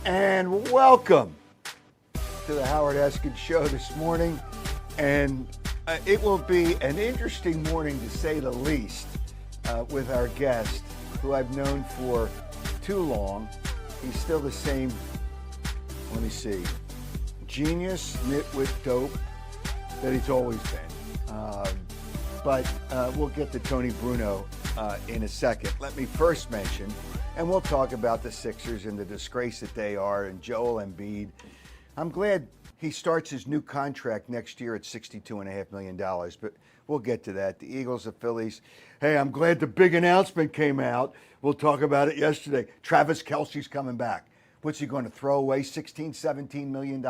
And welcome to the Howard Eskin Show this morning. And it will be an interesting morning, to say the least, with our guest, who I've known for too long. He's still the same, let me see, genius, nitwit, dope that he's always been. But we'll get to Tony Bruno in a second. Let me first mention, and we'll talk about the Sixers and the disgrace that they are, and Joel Embiid. I'm glad he starts his new contract next year at $62.5 million, but we'll get to that. The Eagles, the Phillies. Hey, I'm glad the big announcement came out. We'll talk about it yesterday. Travis Kelce's coming back. What's he going to throw away, $17 million?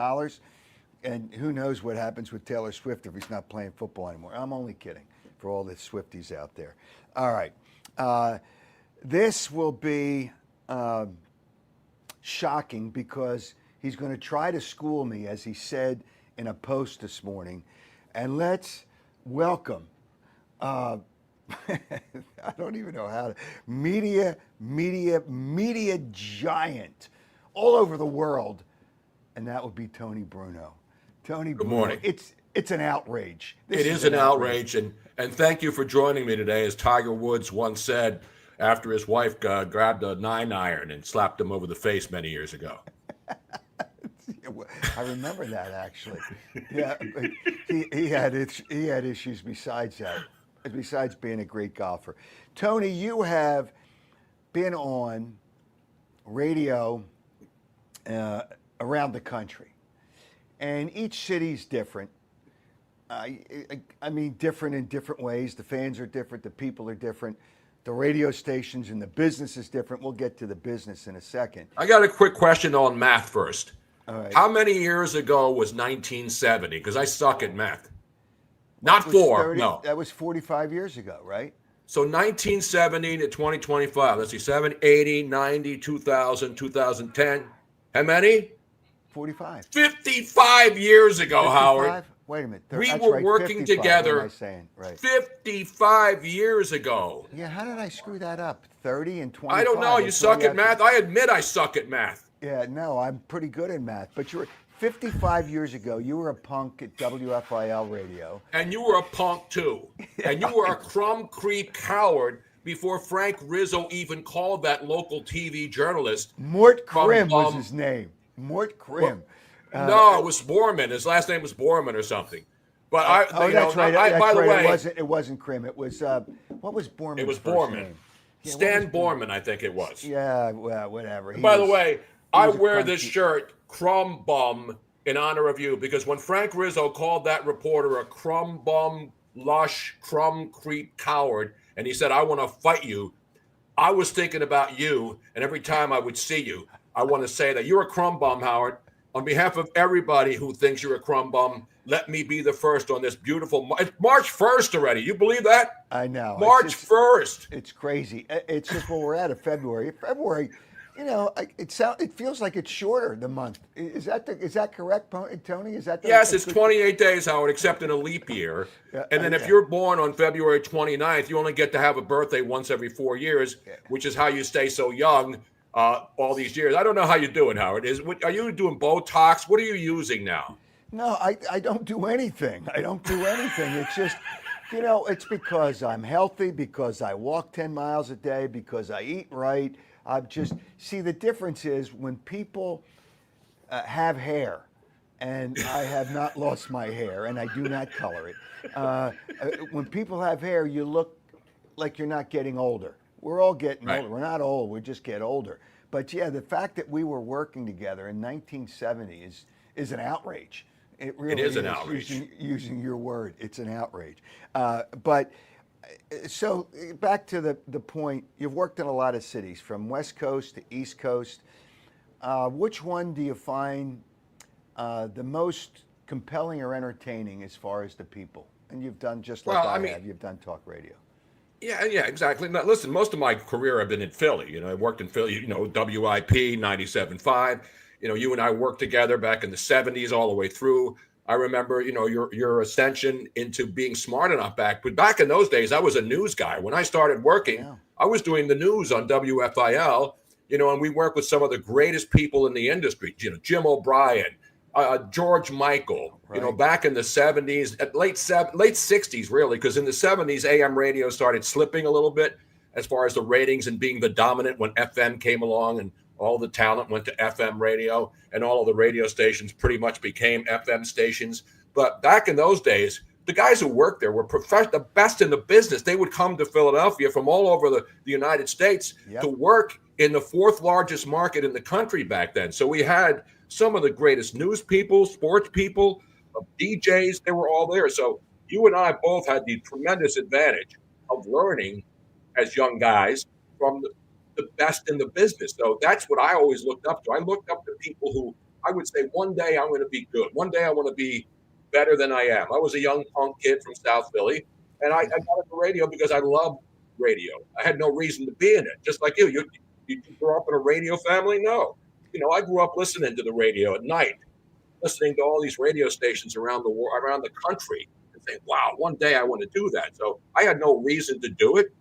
And who knows what happens with Taylor Swift if he's not playing football anymore. I'm only kidding for all the Swifties out there. All right. This will be shocking because he's going to try to school me, as he said in a post this morning. And let's welcome, I don't even know how to, media giant all over the world. And that would be Tony Bruno. Tony Bruno. Good morning. It's an outrage. It is an outrage. And thank you for joining me today. As Tiger Woods once said after his wife grabbed a 9-iron and slapped him over the face many years ago. I remember that, actually. Yeah, but he had issues besides that, besides being a great golfer. Tony, you have been on radio around the country, and each city's different. I mean, different in different ways. The fans are different. The people are different. The radio stations and the business is different. We'll get to the business in a second. I got a quick question on math first. All right. How many years ago was 1970? Because I suck at math. Not 4, no. That was 45 years ago, right? So 1970 to 2025. Let's see, 7, 80, 90, 2000, 2010. How many? 45. 55 years ago, 55? Howard. Wait a minute. We That's were right, working 55, together what am I saying? Right. 55 years ago. Yeah, how did I screw that up? 30 and 25. I don't know. You suck at math. I admit I suck at math. Yeah, no, I'm pretty good at math. But you were 55 years ago, you were a punk at WFIL radio. And you were a punk, too. And you were a crumb creep coward before Frank Rizzo even called that local TV journalist. Mort Krim was his name. Mort Krim. No, it was Borman. His last name was Borman or something. But that's right. By the way, it wasn't Krim. It was what was Borman? It was Borman. Yeah, Stan Borman, I think it was. Yeah, well, whatever. By the way, I wear this shirt, Crumb Bum, in honor of you, because when Frank Rizzo called that reporter a crumb bum, lush, crumb creep coward, and he said, "I want to fight you," I was thinking about you, and every time I would see you, I want to say that you're a crumb bum, Howard. On behalf of everybody who thinks you're a crumb bum, let me be the first on this beautiful it's March 1st already. You believe that? I know. March 1st. It's crazy. It's just, well, we're out of February. February, you know, it feels like it's shorter the month. Is that correct, Tony? Is that yes? It's 28 days, Howard, except in a leap year. And then if you're born on February 29th, you only get to have a birthday once every 4 years, which is how you stay so young all these years. I don't know how you're doing, Howard. Are you doing Botox? What are you using now? No, I don't do anything. I don't do anything. It's just, you know, it's because I'm healthy, because I walk 10 miles a day, because I eat right. See, the difference is when people have hair, and I have not lost my hair, and I do not color it. When people have hair, you look like you're not getting older. We're all getting older. We're not old. We just get older. But yeah, the fact that we were working together in 1970 is an outrage. It really is an outrage. Using your word, it's an outrage. So back to the point, you've worked in a lot of cities, from West Coast to East Coast. Which one do you find the most compelling or entertaining as far as the people? And you've done just like I have. You've done talk radio. Yeah, exactly. Now, listen, most of my career I've been in Philly. You know, I worked in Philly, you know, WIP 97.5. You know, you and I worked together back in the 70s all the way through. I remember, you know, your ascension into being smart enough but back in those days, I was a news guy. When I started working, I was doing the news on WFIL, and we work with some of the greatest people in the industry, Jim O'Brien, George Michael, Right. back in the 70s, late 60s, really, because in the 70s, AM radio started slipping a little bit as far as the ratings and being the dominant when FM came along and all the talent went to FM radio and all of the radio stations pretty much became FM stations. But back in those days, the guys who worked there were the best in the business. They would come to Philadelphia from all over the United States to work in the fourth largest market in the country back then. So we had some of the greatest news people, sports people, DJs, they were all there. So you and I both had the tremendous advantage of learning as young guys from the best in the business. So that's what I always looked up to. I looked up to people who I would say, one day I'm going to be good. One day I want to be better than I am. I was a young punk kid from South Philly, and I got into radio because I loved radio. I had no reason to be in it. Just like you. You grew up in a radio family? No. I grew up listening to the radio at night, listening to all these radio stations around the world, around the country, and saying, wow, one day I want to do that. So I had no reason to do it.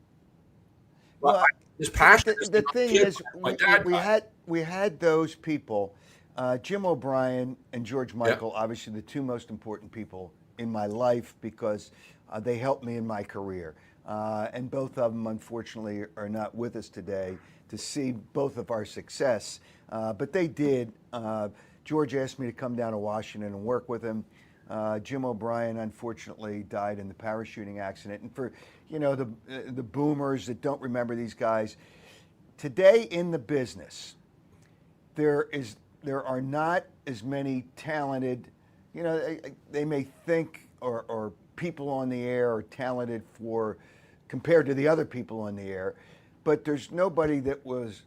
But Well, this passion. the thing is, we had those people, Jim O'Brien and George Michael, obviously the two most important people in my life because they helped me in my career. And both of them, unfortunately, are not with us today to see both of our success. But they did. George asked me to come down to Washington and work with him. Jim O'Brien, unfortunately, died in the parachuting accident. And for the boomers that don't remember these guys, today in the business, there are not as many talented. They may think or people on the air are talented compared to the other people on the air, but there's nobody that was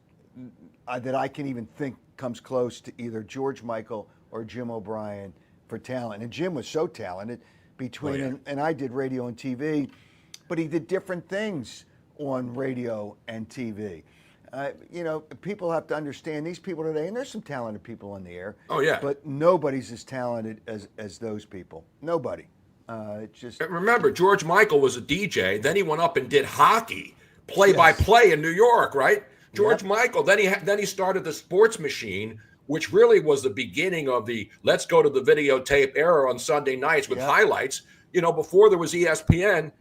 that I can even think comes close to either George Michael or Jim O'Brien for talent. And Jim was so talented and I did radio and TV, but he did different things on radio and TV. People have to understand these people today, and there's some talented people on the air. Oh, yeah. But nobody's as talented as those people. Nobody. Remember, George Michael was a DJ. Then he went up and did hockey, play-by-play in New York, right? George Michael. Then he started the Sports Machine, which really was the beginning of the let's go to the videotape era on Sunday nights with highlights. Before there was ESPN,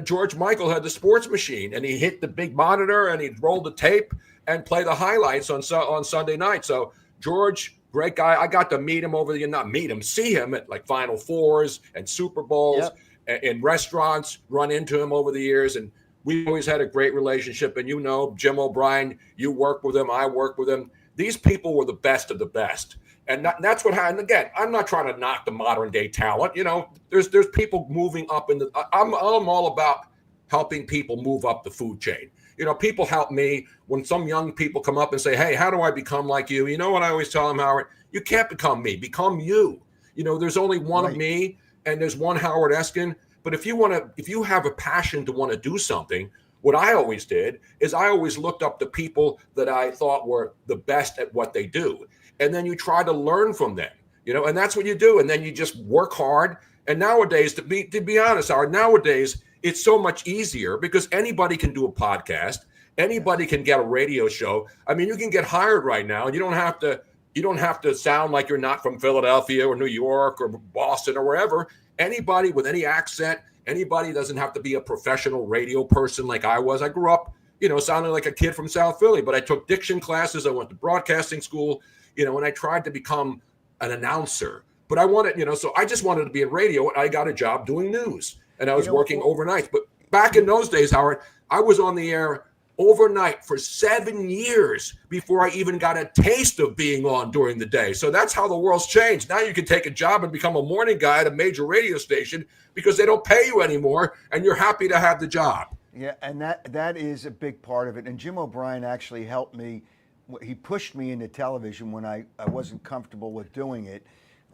George Michael had the Sports Machine, and he hit the big monitor and he'd roll the tape and play the highlights on Sunday night. So George, great guy. I got to see him at like Final Fours and Super Bowls in restaurants, run into him over the years. And we always had a great relationship. And Jim O'Brien, you worked with him, I worked with him. These people were the best of the best. And that's what happened. Again, I'm not trying to knock the modern day talent. There's people moving up I'm all about helping people move up the food chain. People help me when some young people come up and say, hey, how do I become like you? You know what I always tell them, Howard? You can't become me. Become you. There's only one of me and there's one Howard Eskin. But if you have a passion to want to do something, what I always did is I always looked up the people that I thought were the best at what they do. And then you try to learn from them, and that's what you do. And then you just work hard. And nowadays, to be honest, Howard, nowadays, it's so much easier because anybody can do a podcast. Anybody can get a radio show. I mean, you can get hired right now and you don't have to sound like you're not from Philadelphia or New York or Boston or wherever. Anybody with any accent, anybody doesn't have to be a professional radio person like I was. I grew up, sounding like a kid from South Philly, but I took diction classes. I went to broadcasting school, and I tried to become an announcer. But I wanted, so I just wanted to be in radio, and I got a job doing news, and I was working overnight. But back in those days, Howard, I was on the air overnight for 7 years before I even got a taste of being on during the day. So that's how the world's changed. Now you can take a job and become a morning guy at a major radio station because they don't pay you anymore, and you're happy to have the job. Yeah, and that is a big part of it. And Jim O'Brien actually helped me. He pushed me into television when I wasn't comfortable with doing it.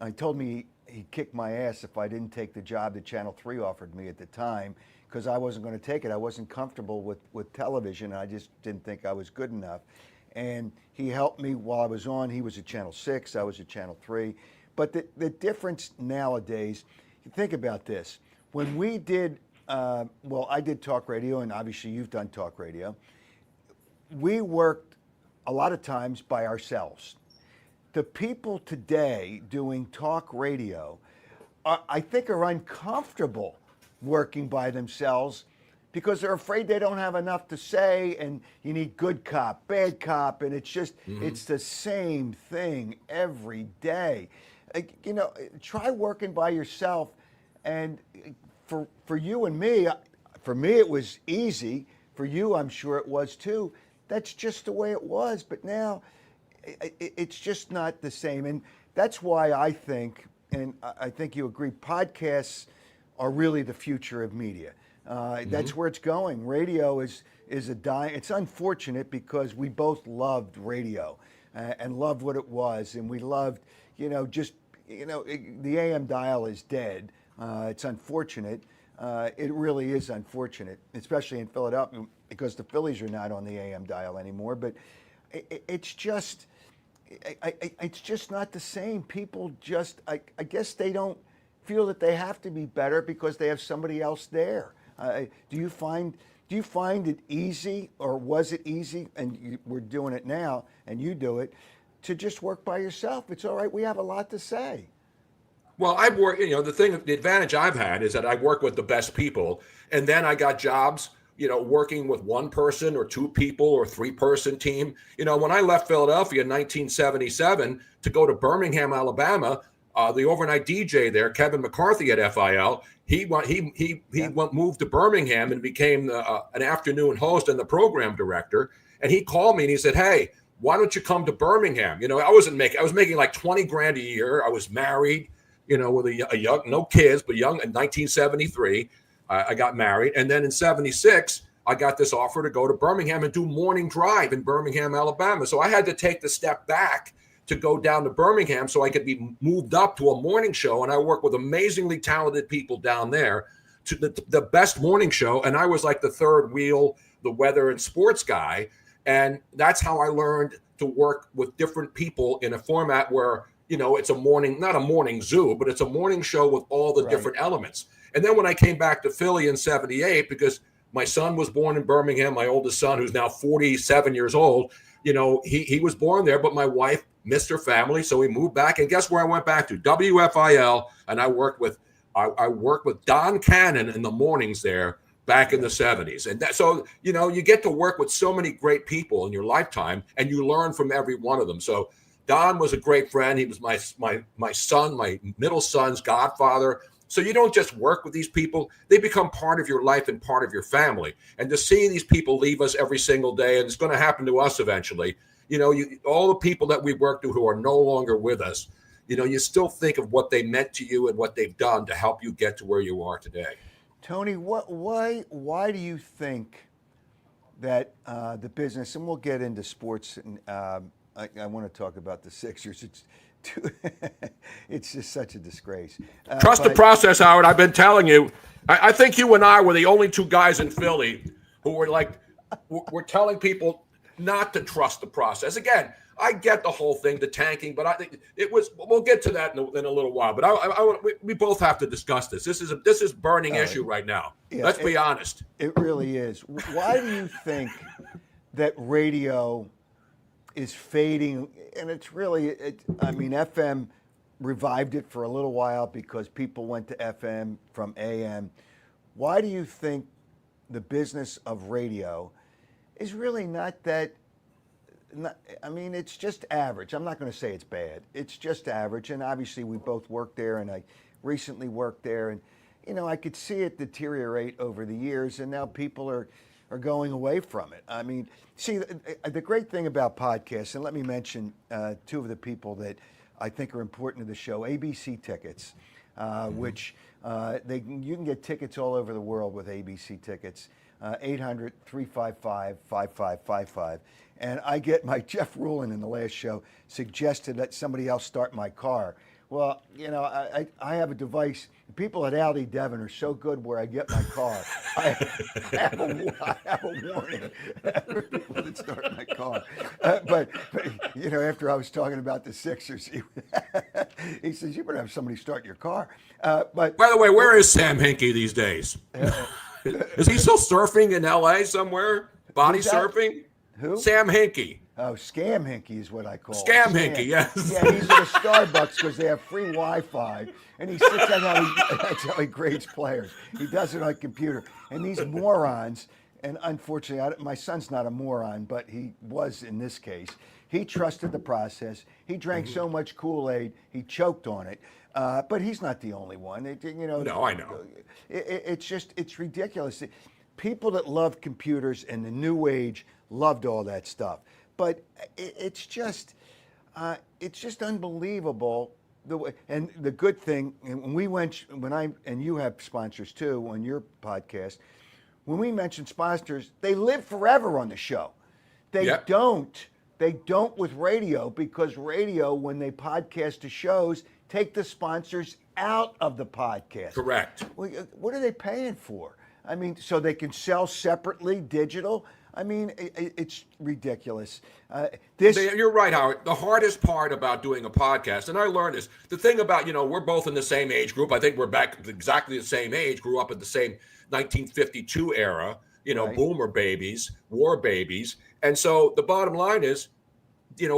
He told me he'd kick my ass if I didn't take the job that Channel 3 offered me at the time because I wasn't going to take it. I wasn't comfortable with television. I just didn't think I was good enough. And he helped me while I was on. He was at Channel 6. I was at Channel 3. But the difference nowadays, you think about this. When we did, I did talk radio, and obviously you've done talk radio. We worked a lot of times by ourselves. The people today doing talk radio, I think, are uncomfortable working by themselves because they're afraid they don't have enough to say, and you need good cop, bad cop, and it's just, it's the same thing every day. You know, try working by yourself, and for you and me, for me it was easy. For you, I'm sure it was too. That's just the way it was, but now it's just not the same. And that's why I think, and I think you agree, podcasts are really the future of media. That's where it's going. Radio is a dying. It's unfortunate because we both loved radio and loved what it was, and we loved, the AM dial is dead. It's unfortunate. It really is unfortunate, especially in Philadelphia, because the Phillies are not on the AM dial anymore. But it's just not the same. People just, I guess they don't feel that they have to be better because they have somebody else there. Do you find it easy, or was it easy, and we're doing it now, and you do it, to just work by yourself? It's all right. We have a lot to say. Well, I've worked, the advantage I've had is that I work with the best people, and then I got jobs, working with one person or two people or three-person team. When I left Philadelphia in 1977 to go to Birmingham, Alabama, the overnight DJ there, Kevin McCarthy at FIL, he moved to Birmingham and became an afternoon host and the program director. And he called me and he said, "Hey, why don't you come to Birmingham?" I was making like 20 grand a year. I was married, with a young, no kids, but young. In 1973, I got married. And then in 76, I got this offer to go to Birmingham and do morning drive in Birmingham, Alabama. So I had to take the step back to go down to Birmingham so I could be moved up to a morning show. And I work with amazingly talented people down there to the best morning show. And I was like the third wheel, the weather and sports guy. And that's how I learned to work with different people in a format where, it's a morning, not a morning zoo, but it's a morning show with all the different elements. And then when I came back to Philly in 78, because my son was born in Birmingham, my oldest son, who's now 47 years old, he was born there, but my wife missed her family. So we moved back. And guess where I went back to? WFIL. And I worked with Don Cannon in the mornings there back in the 70s. And so you get to work with so many great people in your lifetime, and you learn from every one of them. So Don was a great friend. He was my son, my middle son's godfather. So you don't just work with these people. They become part of your life and part of your family. And to see these people leave us every single day, and it's going to happen to us eventually, all the people that we worked with who are no longer with us, you still think of what they meant to you and what they've done to help you get to where you are today. Tony, why do you think that the business, and we'll get into sports, and I want to talk about the Sixers. It's just such a disgrace. Trust the process, Howard. I've been telling you. I think you and I were the only two guys in Philly who were telling people not to trust the process. Again, I get the whole thing, the tanking, but I think it was. We'll get to that in a little while. But we both have to discuss this. This is burning issue right now. Yeah, Let's be honest. It really is. Why do you think that radio is fading? And it's really, FM revived it for a little while because people went to FM from AM. Why do you think the business of radio is really not that? It's just average. I'm not going to say it's bad. It's just average. And obviously we both worked there, and I recently worked there, and I could see it deteriorate over the years, and now people are going away from it. See, the great thing about podcasts, and let me mention two of the people that I think are important to the show, ABC Tickets, which you can get tickets all over the world with ABC Tickets, 800-355-5555. And I get Jeff Rulin in the last show suggested that somebody else start my car. Well, I have a device. People at Aldi Devon are so good where I get my car. I have a warning for people that start my car. But after I was talking about the Sixers, he says, "You better have somebody start your car." But by the way, where is Sam Hinkie these days? Is he still surfing in L.A. somewhere? Body surfing? Who? Sam Hinkie. Oh, Scam Hinky is what I call it. Scam Hinky, yes. Yeah, he's at a Starbucks because they have free Wi-Fi, and he sits that's how he grades players. He does it on computer. And these morons, and unfortunately, my son's not a moron, but he was in this case. He trusted the process. He drank so much Kool-Aid, he choked on it. But he's not the only one. No, I know. It's ridiculous. People that love computers and the new age loved all that stuff. But it's just unbelievable the way. And the good thing, and you have sponsors too on your podcast. When we mention sponsors, they live forever on the show. They don't with radio, because radio, when they podcast the shows, take the sponsors out of the podcast. Correct. What are they paying for? I mean, so they can sell separately, digital. I mean, it's ridiculous. You're right, Howard. The hardest part about doing a podcast, and I learned this, the thing about, we're both in the same age group. I think we're back exactly the same age, grew up in the same 1952 era, right. Boomer babies, war babies. And so the bottom line is,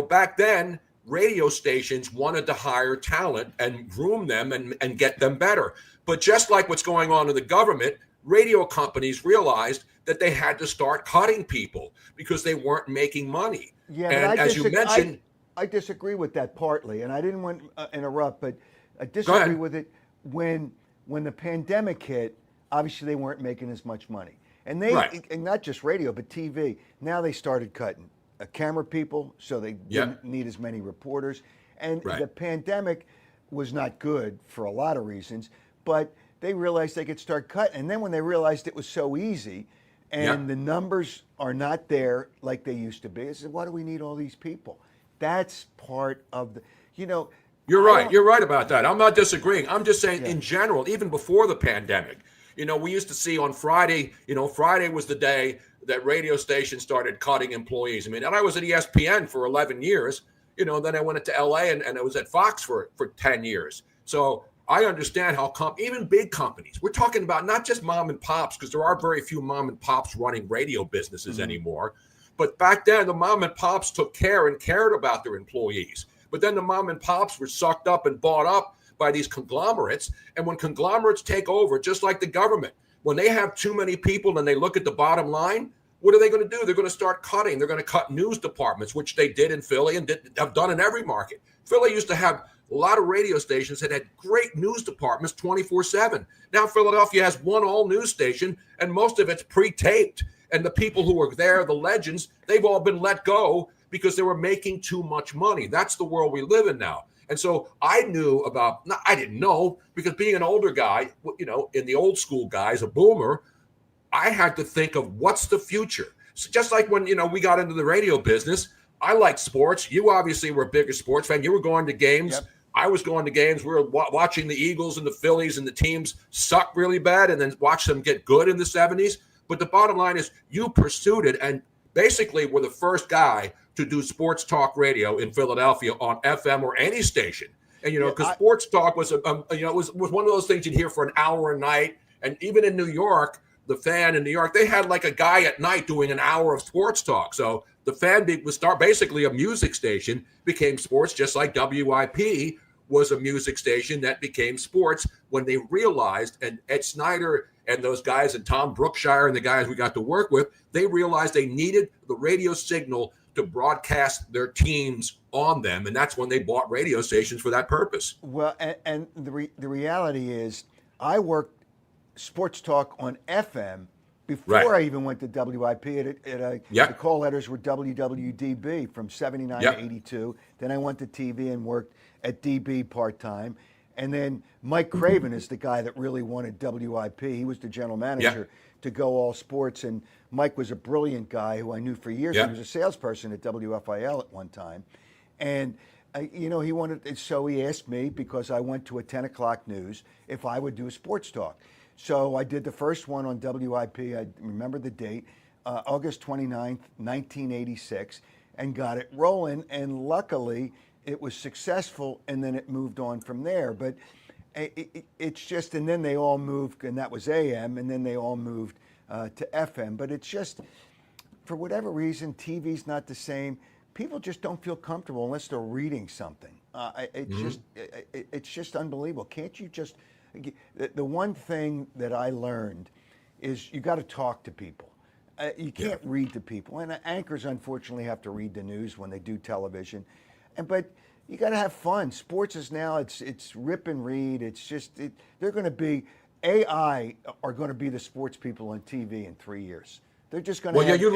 back then, radio stations wanted to hire talent and groom them and get them better. But just like what's going on in the government, radio companies realized that they had to start cutting people because they weren't making money. Yeah, and as you mentioned, I disagree with that partly, and I didn't want to interrupt, but I disagree with it when the pandemic hit. Obviously, they weren't making as much money, and and not just radio, but TV. Now they started cutting camera people, so they didn't need as many reporters, and the pandemic was not good for a lot of reasons, but they realized they could start cutting, and then when they realized it was so easy. And the numbers are not there like they used to be. I said, why do we need all these people? That's part of the, You're right. You're right about that. I'm not disagreeing. I'm just saying in general, even before the pandemic, we used to see on Friday, Friday was the day that radio stations started cutting employees. I mean, and I was at ESPN for 11 years, then I went into LA and I was at Fox for 10 years. So I understand how even big companies, we're talking about not just mom and pops, because there are very few mom and pops running radio businesses anymore. But back then, the mom and pops took care and cared about their employees. But then the mom and pops were sucked up and bought up by these conglomerates. And when conglomerates take over, just like the government, when they have too many people and they look at the bottom line, what are they going to do? They're going to start cutting. They're going to cut news departments, which they did in Philly and have done in every market. Philly used to have a lot of radio stations that had great news departments 24/7. Now Philadelphia has one all news station, and most of it's pre-taped. And the people who were there, the legends, they've all been let go because they were making too much money. That's the world we live in now. And so I didn't know, because being an older guy, in the old school guys, a boomer, I had to think of what's the future. So just like when, we got into the radio business, I like sports. You obviously were a bigger sports fan. You were going to games. Yep. I was going to games. We were watching the Eagles and the Phillies, and the teams suck really bad, and then watch them get good in the 70s. But the bottom line is you pursued it and basically were the first guy to do sports talk radio in Philadelphia on FM or any station. And, because sports talk was, it was one of those things you'd hear for an hour a night. And even in New York, the Fan in New York, they had like a guy at night doing an hour of sports talk. So the Fan was basically a music station, became sports, just like WIP was a music station that became sports when they realized, and Ed Snyder and those guys and Tom Brookshire and the guys we got to work with, they realized they needed the radio signal to broadcast their teams on them. And that's when they bought radio stations for that purpose. Well, and the reality is I worked sports talk on FM before I even went to WIP. The call letters were WWDB from 79 to 82. Then I went to TV and worked at DB part-time. And then Mike Craven is the guy that really wanted WIP. He was the general manager to go all sports. And Mike was a brilliant guy who I knew for years. He was a salesperson at WFIL at one time. And, he wanted, so he asked me, because I went to a 10 o'clock news, if I would do a sports talk. So I did the first one on WIP. I remember the date, August 29th, 1986, and got it rolling. And luckily, it was successful, and then it moved on from there. But it's just, and then they all moved, and that was AM, and then they all moved to FM. But it's just, for whatever reason, TV's not the same. people just don't feel comfortable unless they're reading something. It's just unbelievable. Can't you just? The one thing that I learned is you got to talk to people. You can't read to people, and anchors unfortunately have to read the news when they do television, but you got to have fun. Sports is now it's rip and read. It's just they're going to be AI are going to be the sports people on TV in 3 years. They're just going to. Well, you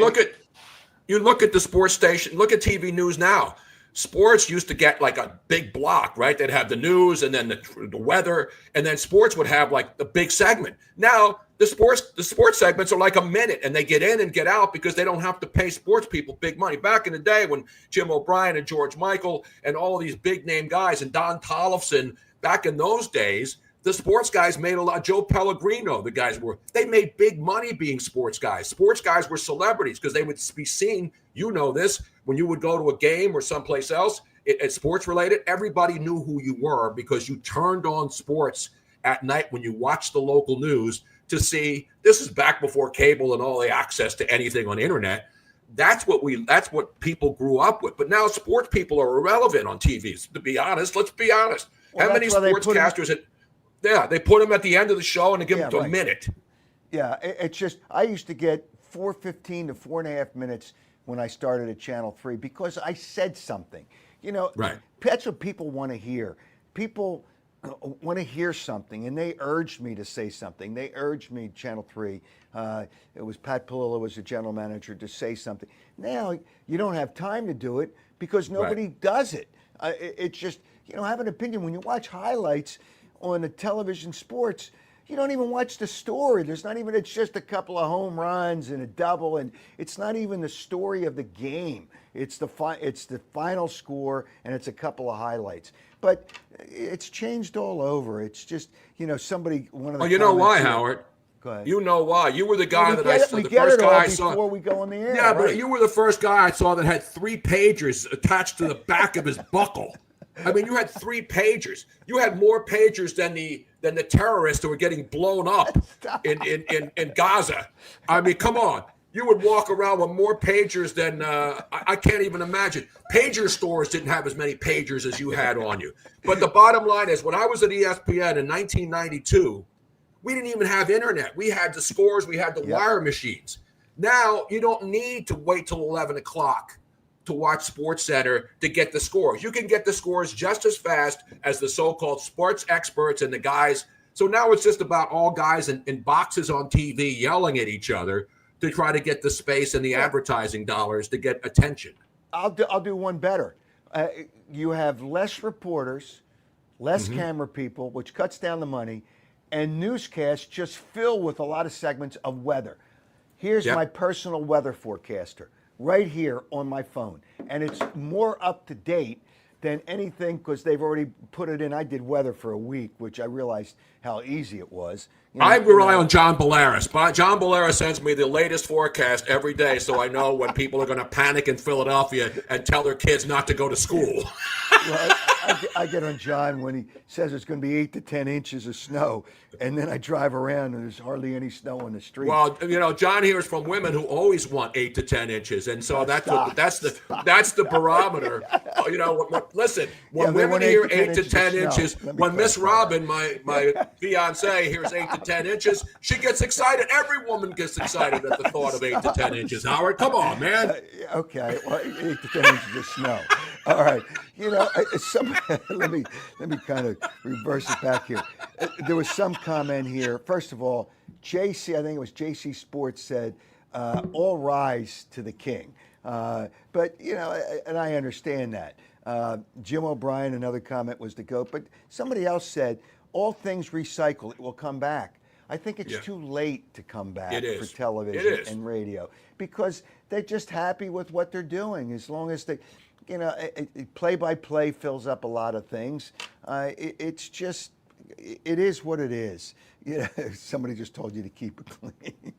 look at the sports station. Look at TV news now. Sports used to get like a big block, right? They'd have the news and then the weather, and then sports would have like the big segment. Now the sports segments are like a minute, and they get in and get out because they don't have to pay sports people big money. Back in the day when Jim O'Brien and George Michael and all these big name guys and Don Tollefson, back in those days, the sports guys made a lot. Joe Pellegrino, the guys they made big money being sports guys. Sports guys were celebrities because they would be seen. You know this, when you would go to a game or someplace else, it's sports related. Everybody knew who you were because you turned on sports at night when you watched the local news to see. This is back before cable and all the access to anything on the internet. That's what people grew up with. But now sports people are irrelevant on TV. To be honest, let's be honest. How many sportscasters? They put them at the end of the show and they give them a minute. Yeah, it's just I used to get 4:15 to 4.5 minutes when I started at Channel 3 because I said something. Right. That's what people want to hear. People want to hear something, and they urged me to say something. They urged me, Channel 3, it was Pat Palillo was the general manager, to say something. Now, you don't have time to do it because nobody does it. It's just, have an opinion. When you watch highlights on the television sports, you don't even watch the story. It's just a couple of home runs and a double, and it's not even the story of the game. It's the final score, and it's a couple of highlights. But it's changed all over. It's just, one of the. Oh, you know why, Howard? Go ahead. You know why? You were the guy the first guy I saw before we go on the air. Yeah, right? But you were the first guy I saw that had 3 pagers attached to the back of his buckle. I mean, you had 3 pagers. You had more pagers than the terrorists who were getting blown up in Gaza. I mean, come on. You would walk around with more pagers than I can't even imagine. Pager stores didn't have as many pagers as you had on you. But the bottom line is, when I was at ESPN in 1992, we didn't even have internet. We had the scores. We had the wire machines. Now you don't need to wait till 11 o'clock to watch SportsCenter to get the scores. You can get the scores just as fast as the so-called sports experts and the guys. So now it's just about all guys in boxes on TV yelling at each other to try to get the space and the advertising dollars to get attention. I'll do one better. You have less reporters, less camera people, which cuts down the money, and newscasts just fill with a lot of segments of weather. Here's my personal weather forecaster right here on my phone, and it's more up to date than anything because they've already put it in. I did weather for a week, which I realized how easy it was. I rely on John Bolaris. John Bolaris sends me the latest forecast every day, so I know when people are going to panic in Philadelphia and tell their kids not to go to school. Well, I get on John when he says it's going to be 8 to 10 inches of snow, and then I drive around and there's hardly any snow on the street. Well, John hears from women who always want 8 to 10 inches, and so that's the barometer. Listen, when women hear 8 to 10 inches, when Miss Robin, my fiance, hears 8 to 10 inches, she gets excited. Every woman gets excited at the thought of 8 to 10 inches. Howard, come on, man. Okay, well, 8 to 10 inches of snow. All right, let me kind of reverse it back here. There was some comment here. First of all, JC, I think it was JC Sports said, "All rise to the king." But and I understand that. Jim O'Brien, another comment, was the GOAT. But somebody else said, "All things recycle, it will come back." I think it's too late to come back for television and radio because they're just happy with what they're doing. As long as they, play-by-play fills up a lot of things. It is what it is. Somebody just told you to keep it clean.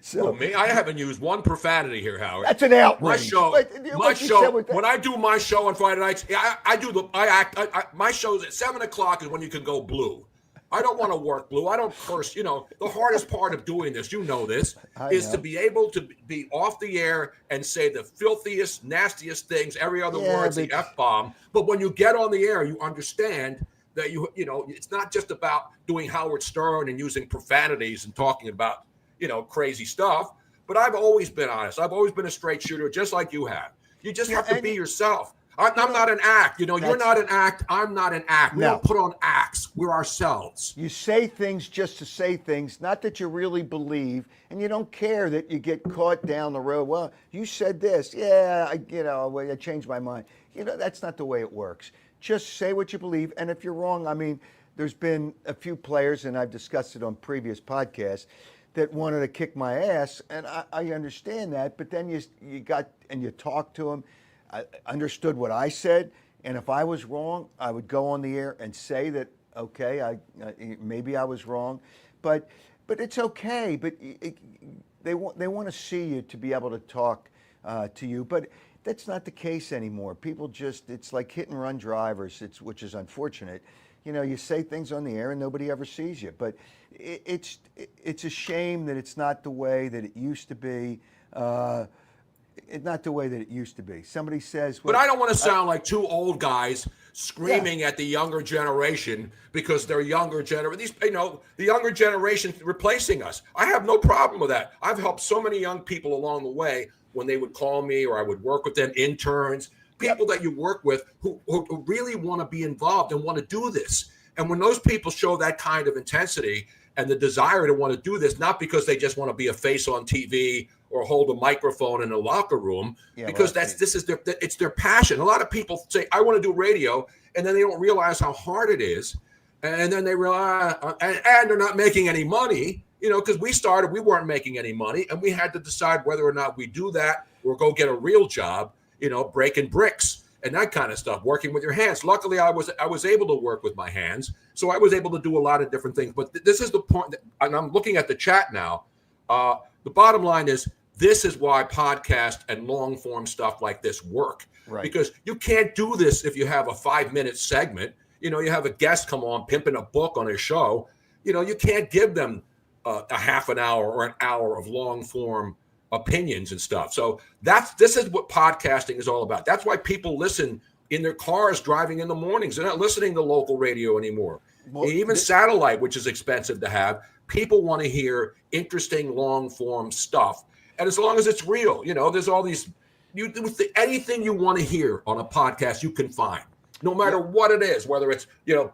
So me, I haven't used one profanity here, Howard. That's an outrage. My show. When I do my show on Friday nights, my show's at 7 o'clock is when you can go blue. I don't want to work, Blue. I don't curse. You know, the hardest part of doing this, you know this, is to be able to be off the air and say the filthiest, nastiest things. Every other word's the F-bomb. But when you get on the air, you understand that you know, it's not just about doing Howard Stern and using profanities and talking about, you know, crazy stuff. But I've always been honest. I've always been a straight shooter, just like you have. You just have to be yourself. I'm not an act. You know, you're not an act. I'm not an act. We don't put on acts. We're ourselves. You say things just to say things, not that you really believe, and you don't care that you get caught down the road. Well, you said this. Yeah, I changed my mind. You know, that's not the way it works. Just say what you believe, and if you're wrong, I mean, there's been a few players, and I've discussed it on previous podcasts, that wanted to kick my ass, and I understand that, but then you talk to them. I understood what I said, and if I was wrong, I would go on the air and say that, okay, maybe I was wrong, but it's okay. But they want to see you to be able to talk to you, but that's not the case anymore. People it's like hit and run drivers, which is unfortunate. You know, you say things on the air and nobody ever sees you, but it's a shame that it's not the way that it used to be. It's not the way that it used to be. Somebody says, well, but I don't want to sound like two old guys screaming at the younger generation because they're younger generation. The younger generation replacing us. I have no problem with that. I've helped so many young people along the way when they would call me or I would work with them, interns, people that you work with who really want to be involved and want to do this. And when those people show that kind of intensity and the desire to want to do this, not because they just want to be a face on TV or hold a microphone in a locker room, because it's their passion. A lot of people say, I want to do radio, and then they don't realize how hard it is. And then they realize, and they're not making any money, because we weren't making any money, and we had to decide whether or not we do that or go get a real job, breaking bricks and that kind of stuff, working with your hands. Luckily, I was able to work with my hands, so I was able to do a lot of different things. But this is the point, and I'm looking at the chat now. The bottom line is, this is why podcast and long form stuff like this work, right? Because you can't do this if you have a 5-minute segment. You have a guest come on pimping a book on his show. You can't give them a half an hour or an hour of long form opinions and stuff. So this is what podcasting is all about. That's why people listen in their cars driving in the mornings. They're not listening to local radio anymore. Well, even satellite, which is expensive to have. People want to hear interesting long form stuff. And as long as it's real, there's all these, anything you want to hear on a podcast, you can find, no matter what it is, whether it's,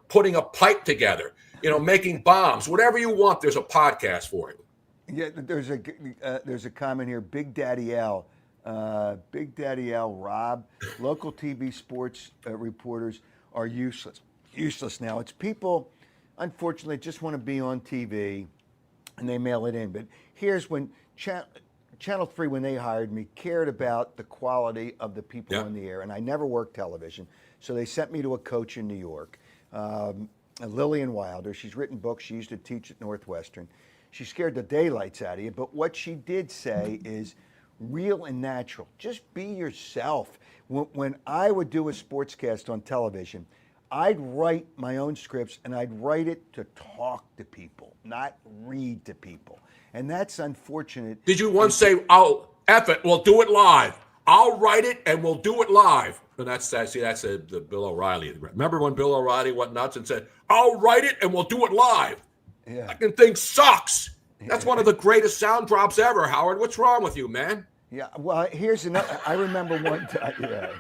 putting a pipe together, making bombs, whatever you want, there's a podcast for it. Yeah, there's a comment here, Big Daddy L, Rob, local TV sports reporters are useless now. It's people, unfortunately, just want to be on TV and they mail it in. But here's when Channel 3, when they hired me, cared about the quality of the people on the air. And I never worked television. So they sent me to a coach in New York, Lillian Wilder. She's written books. She used to teach at Northwestern. She scared the daylights out of you. But what she did say is real and natural. Just be yourself. When I would do a sportscast on television, I'd write my own scripts, and I'd write it to talk to people, not read to people. And that's unfortunate. Did you once say, "Oh, F it, we'll do it live. I'll write it and we'll do it live"? And that's the Bill O'Reilly. Remember when Bill O'Reilly went nuts and said, "I'll write it and we'll do it live"? Yeah. That thing sucks. That's one of the greatest sound drops ever, Howard. What's wrong with you, man? Yeah, well, here's another. I remember one time. Yeah,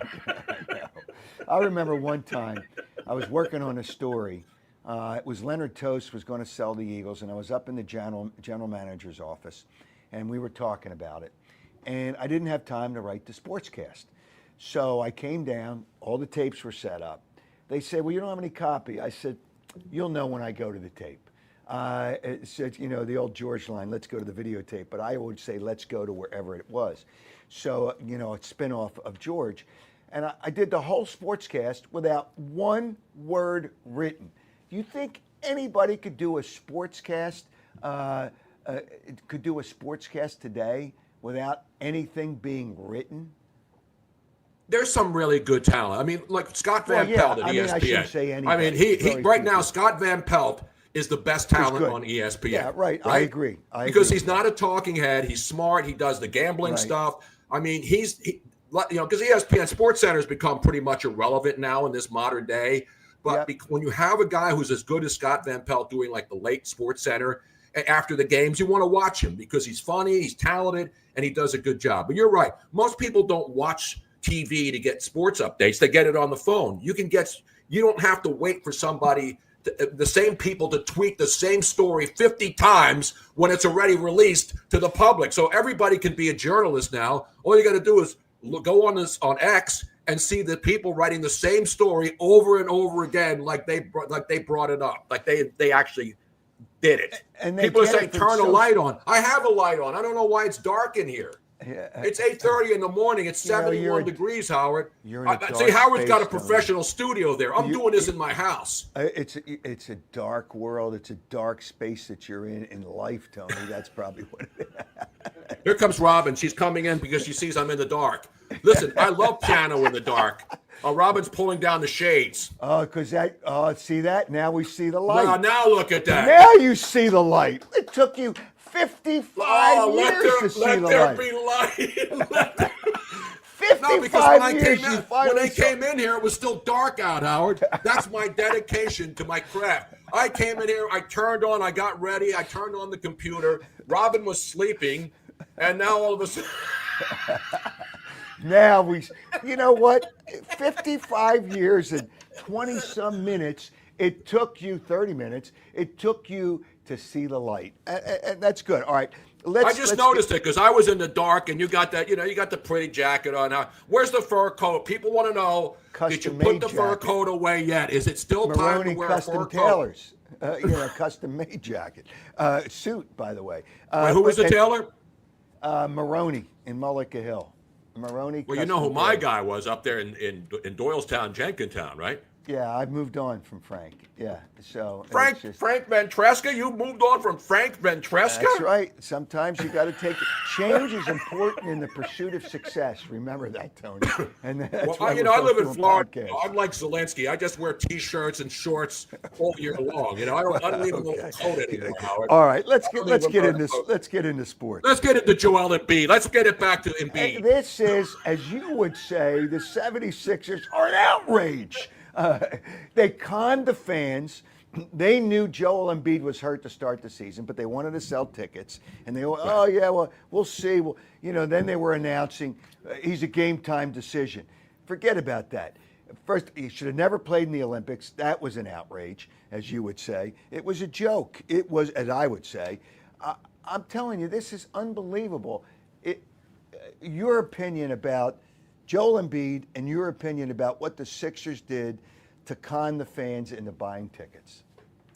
I remember one time I was working on a story. It was Leonard Toast was going to sell the Eagles, and I was up in the general manager's office, and we were talking about it. And I didn't have time to write the sportscast. So I came down, all the tapes were set up. They said, "Well, you don't have any copy." I said, "You'll know when I go to the tape." It said, the old George line, "Let's go to the videotape." But I would say, "Let's go to wherever it was." So, a spin-off of George. And I did the whole sportscast without one word written. Do you think anybody could do a sportscast today without anything being written? There's some really good talent. I mean, like Scott Van Pelt at ESPN. I shouldn't say anything. I mean, he right now, Scott Van Pelt is the best talent on ESPN. Yeah, right. I agree. Because he's not a talking head. He's smart. He does the gambling stuff. I mean, because ESPN Sports Center has become pretty much irrelevant now in this modern day. But when you have a guy who's as good as Scott Van Pelt doing like the late Sports Center after the games, you want to watch him because he's funny, he's talented, and he does a good job. But you're right. Most people don't watch TV to get sports updates. They get it on the phone. You don't have to wait for somebody, the same people to tweet the same story 50 times when it's already released to the public. So everybody can be a journalist now. All you got to do is go on X and see the people writing the same story over and over again, like they brought it up, like they actually did it. And people are saying, turn a light on. I have a light on. I don't know why it's dark in here. Yeah, it's 8:30 in the morning. It's 71 degrees, Howard. See, Howard's got a professional studio there. I'm doing this in my house. It's a dark world. It's a dark space that you're in life, Tony. That's probably what it is. Here comes Robin. She's coming in because she sees I'm in the dark. Listen, I love piano in the dark. Robin's pulling down the shades. See that? Now we see the light. Now look at that. Now you see the light. It took you 55 years to see the light. Let there be light. 55 years. When they came in here, it was still dark out, Howard. That's my dedication to my craft. I came in here, I turned on, I got ready, I turned on the computer. Robin was sleeping, and now all of a sudden... Now you know what? 55 years and 20-some minutes. It took you 30 minutes. It took you to see the light, and that's good. All right, I just noticed it because I was in the dark, and you got that. You got the pretty jacket on. Now, where's the fur coat? People want to know. Did you put the fur coat away yet? Is it still time to wear a fur coat? Custom-made jacket, suit, by the way. Who was the tailor? Maroney in Mullica Hill. Maroney. Well, you know who my guy was up there in Doylestown, Jenkintown, right? Yeah, I've moved on from Frank. Yeah, so Frank Ventresca. You moved on from Frank Ventresca. That's right. Sometimes you got to take change is important in the pursuit of success. Remember that, Tony. And that's why I live in Florida. I'm like Zelensky. I just wear T-shirts and shorts all year long. I don't even know coat anymore, Howard. All right, let's get into sports. Let's get into Joel Embiid. Let's get it back to Embiid. This is, as you would say, the 76ers are an outrage. They conned the fans. They knew Joel Embiid was hurt to start the season, but they wanted to sell tickets. And they were, we'll see. Well, then they were announcing he's a game time decision. Forget about that. First, he should have never played in the Olympics. That was an outrage, as you would say. It was a joke. It was, as I would say. I'm telling you, this is unbelievable. Your opinion about Joel Embiid and your opinion about what the Sixers did to con the fans into buying tickets.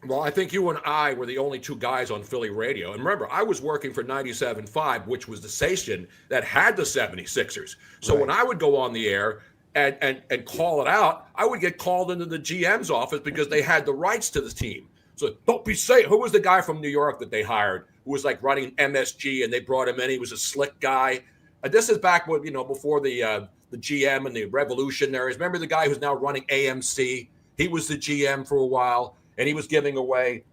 Well, I think you and I were the only two guys on Philly radio. And remember, I was working for 97.5, which was the station that had the 76ers. So when I would go on the air and call it out, I would get called into the GM's office because they had the rights to the team. So don't be saying, who was the guy from New York that they hired who was like running MSG and they brought him in? He was a slick guy. This is back when, before the GM and the revolutionaries. Remember the guy who's now running AMC? He was the GM for a while, and he was giving away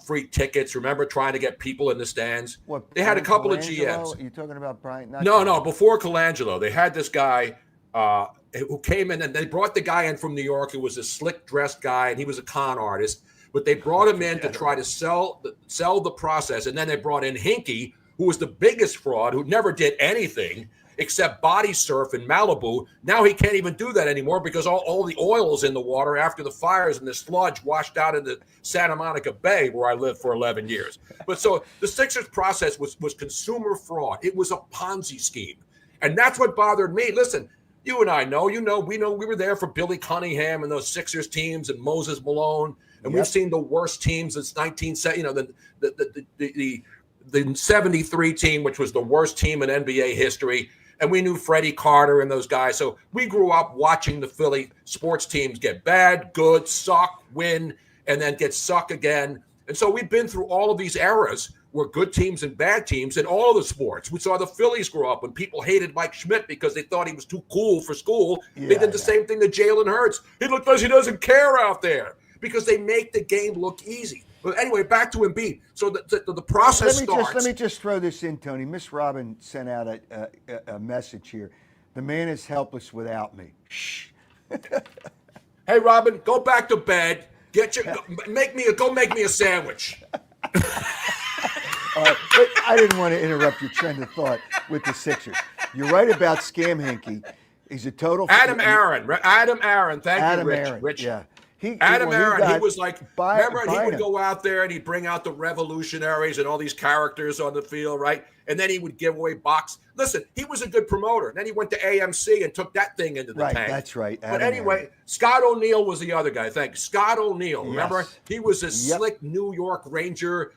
free tickets. Remember trying to get people in the stands? They had a couple of GMs. Are you talking about Brian? No, before Colangelo. They had this guy who came in, and they brought the guy in from New York who was a slick-dressed guy, and he was a con artist. But they brought him in to try to sell the process, and then they brought in Hinkie, who was the biggest fraud, who never did anything except body surf in Malibu. Now he can't even do that anymore because all the oil is in the water after the fires and the sludge washed out into Santa Monica Bay, where I lived for 11 years. But so the Sixers process was consumer fraud. It was a Ponzi scheme. And that's what bothered me. Listen, you and I know, we were there for Billy Cunningham and those Sixers teams and Moses Malone. And we've seen the worst teams since 1970, the 73 team, which was the worst team in NBA history. And we knew Freddie Carter and those guys. So we grew up watching the Philly sports teams get bad, good, suck, win, and then get suck again. And so we've been through all of these eras where good teams and bad teams in all of the sports. We saw the Phillies grow up when people hated Mike Schmidt because they thought he was too cool for school. They did the same thing to Jalen Hurts. He looks like he doesn't care out there because they make the game look easy. But anyway, back to Embiid. So the process starts. Let me just throw this in, Tony. Miss Robin sent out a message here. The man is helpless without me. Shh. Hey, Robin, go back to bed. Make me a sandwich. But I didn't want to interrupt your trend of thought with the Sixers. You're right about Scam Hinkie. He's a total. Adam Aaron. Thank you, Rich. Aaron, Rich. Yeah. He was like, remember, he would go out there and he'd bring out the revolutionaries and all these characters on the field, right? And then he would give away box. Listen, he was a good promoter. And then he went to AMC and took that thing into the tank. That's right. But anyway, Scott O'Neil was the other guy. Thank you. Scott O'Neil. Remember? He was a slick New York Ranger,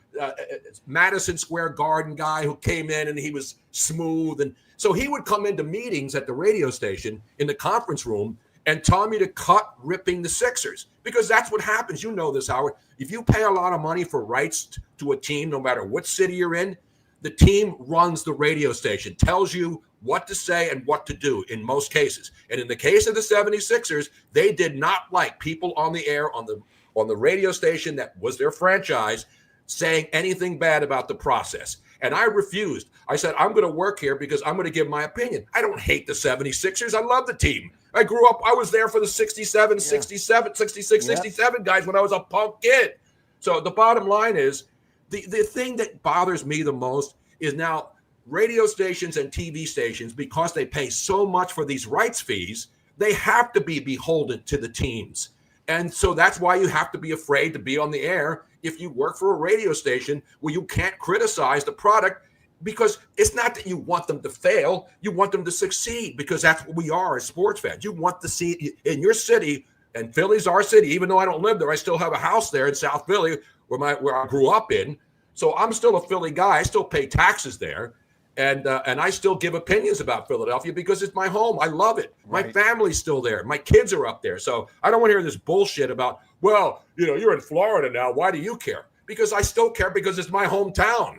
Madison Square Garden guy who came in and he was smooth. And so he would come into meetings at the radio station in the conference room and tell me to cut ripping the Sixers, because that's what happens. You know this, Howard. If you pay a lot of money for rights to a team, no matter what city you're in, the team runs the radio station, tells you what to say and what to do in most cases. And in the case of the 76ers, they did not like people on the air on the radio station that was their franchise saying anything bad about the process. And I refused. I said, I'm going to work here because I'm going to give my opinion. I don't hate the 76ers. I love the team. I grew up, I was there for the 67, 66, 67 guys when I was a punk kid. So the bottom line is, the thing that bothers me the most is now radio stations and TV stations, because they pay so much for these rights fees, they have to be beholden to the teams. And so that's why you have to be afraid to be on the air if you work for a radio station where you can't criticize the product, because it's not that you want them to fail, you want them to succeed, because that's what we are as sports fans. You want to see in your city, and Philly's our city, even though I don't live there, I still have a house there in South Philly where I grew up in. So I'm still a Philly guy. I still pay taxes there. And I still give opinions about Philadelphia because it's my home. I love it. Right. My family's still there. My kids are up there. So I don't want to hear this bullshit about, well, you're in Florida now. Why do you care? Because I still care, because it's my hometown.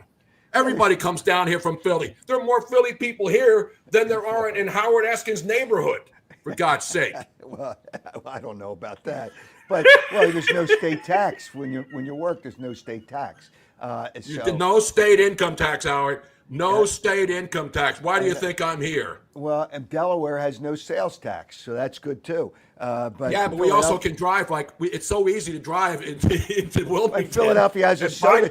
Everybody comes down here from Philly. There are more Philly people here than there are in Howard Eskin's neighborhood, for God's sake. Well, I don't know about that. But, there's no state tax. When you work, there's no state tax. No state income tax, Howard. No state income tax. Why do you think I'm here? Well, and Delaware has no sales tax, so that's good too. But we also can drive. It's so easy to drive into Wilmington. Like Philadelphia has a soda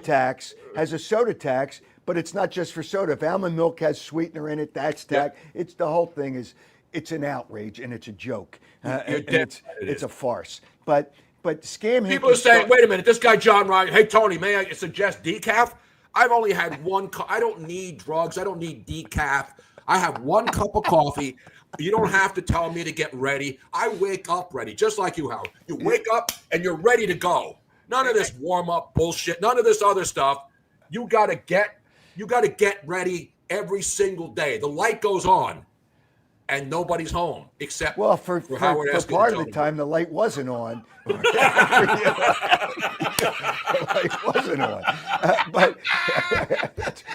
tax, but it's not just for soda. If almond milk has sweetener in it, that's tax. It's the whole thing it's an outrage and it's a joke. It's a farce. But scam. People are saying, wait a minute, this guy John Ryan. Hey Tony, may I suggest decaf? I've only had one cup. I don't need drugs. I don't need decaf. I have one cup of coffee. You don't have to tell me to get ready. I wake up ready, just like you, Howard. You wake up and you're ready to go. None of this warm-up bullshit. None of this other stuff. You gotta get ready every single day. The light goes on, and nobody's home except for Howard Eskin. For part of the time, the light wasn't on. The light wasn't on. But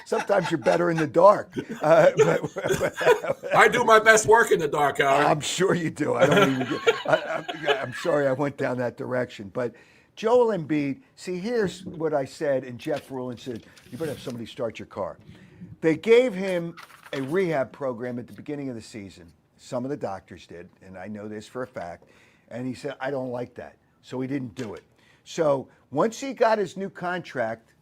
sometimes you're better in the dark. I do my best work in the dark, Howard. I'm sure you do. I'm sorry I went down that direction. But Joel Embiid, see, here's what I said, and Jeff Rulin said, you better have somebody start your car. They gave him a rehab program at the beginning of the season. Some of the doctors did, and I know this for a fact. And he said, I don't like that. So he didn't do it. So once he got his new contract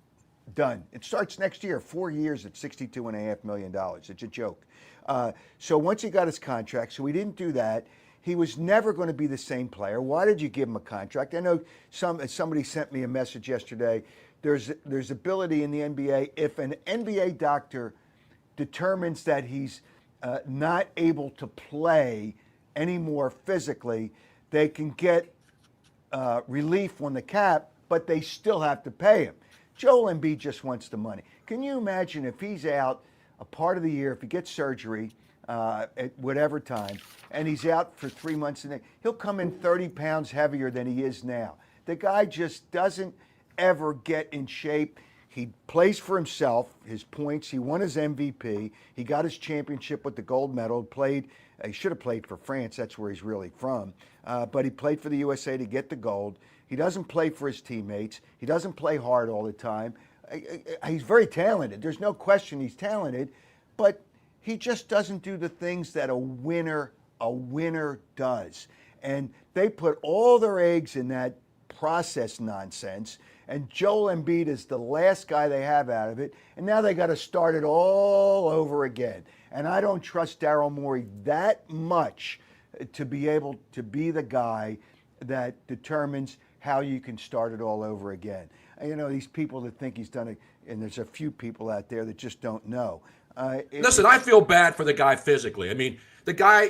done, it starts next year, 4 years at $62.5 million. It's a joke. So once he got his contract, so he didn't do that. He was never going to be the same player. Why did you give him a contract? I know somebody sent me a message yesterday. There's ability in the NBA. If an NBA doctor determines that he's not able to play anymore physically, they can get relief on the cap, but they still have to pay him. Joel Embiid just wants the money. Can you imagine if he's out a part of the year, if he gets surgery at whatever time, and he's out for 3 months, and he'll come in 30 pounds heavier than he is now. The guy just doesn't ever get in shape. He plays for himself, his points. He won his MVP. He got his championship with the gold medal, played He should have played for France. That's where he's really from. But he played for the USA to get the gold. He doesn't play for his teammates. He doesn't play hard all the time. He's very talented. There's no question he's talented, but he just doesn't do the things that a winner does. And they put all their eggs in that process nonsense. And Joel Embiid is the last guy they have out of it. And now they got to start it all over again. And I don't trust Daryl Morey that much to be able to be the guy that determines how you can start it all over again. You know, these people that think he's done it, and there's a few people out there that just don't know. Listen, I feel bad for the guy physically. I mean, the guy,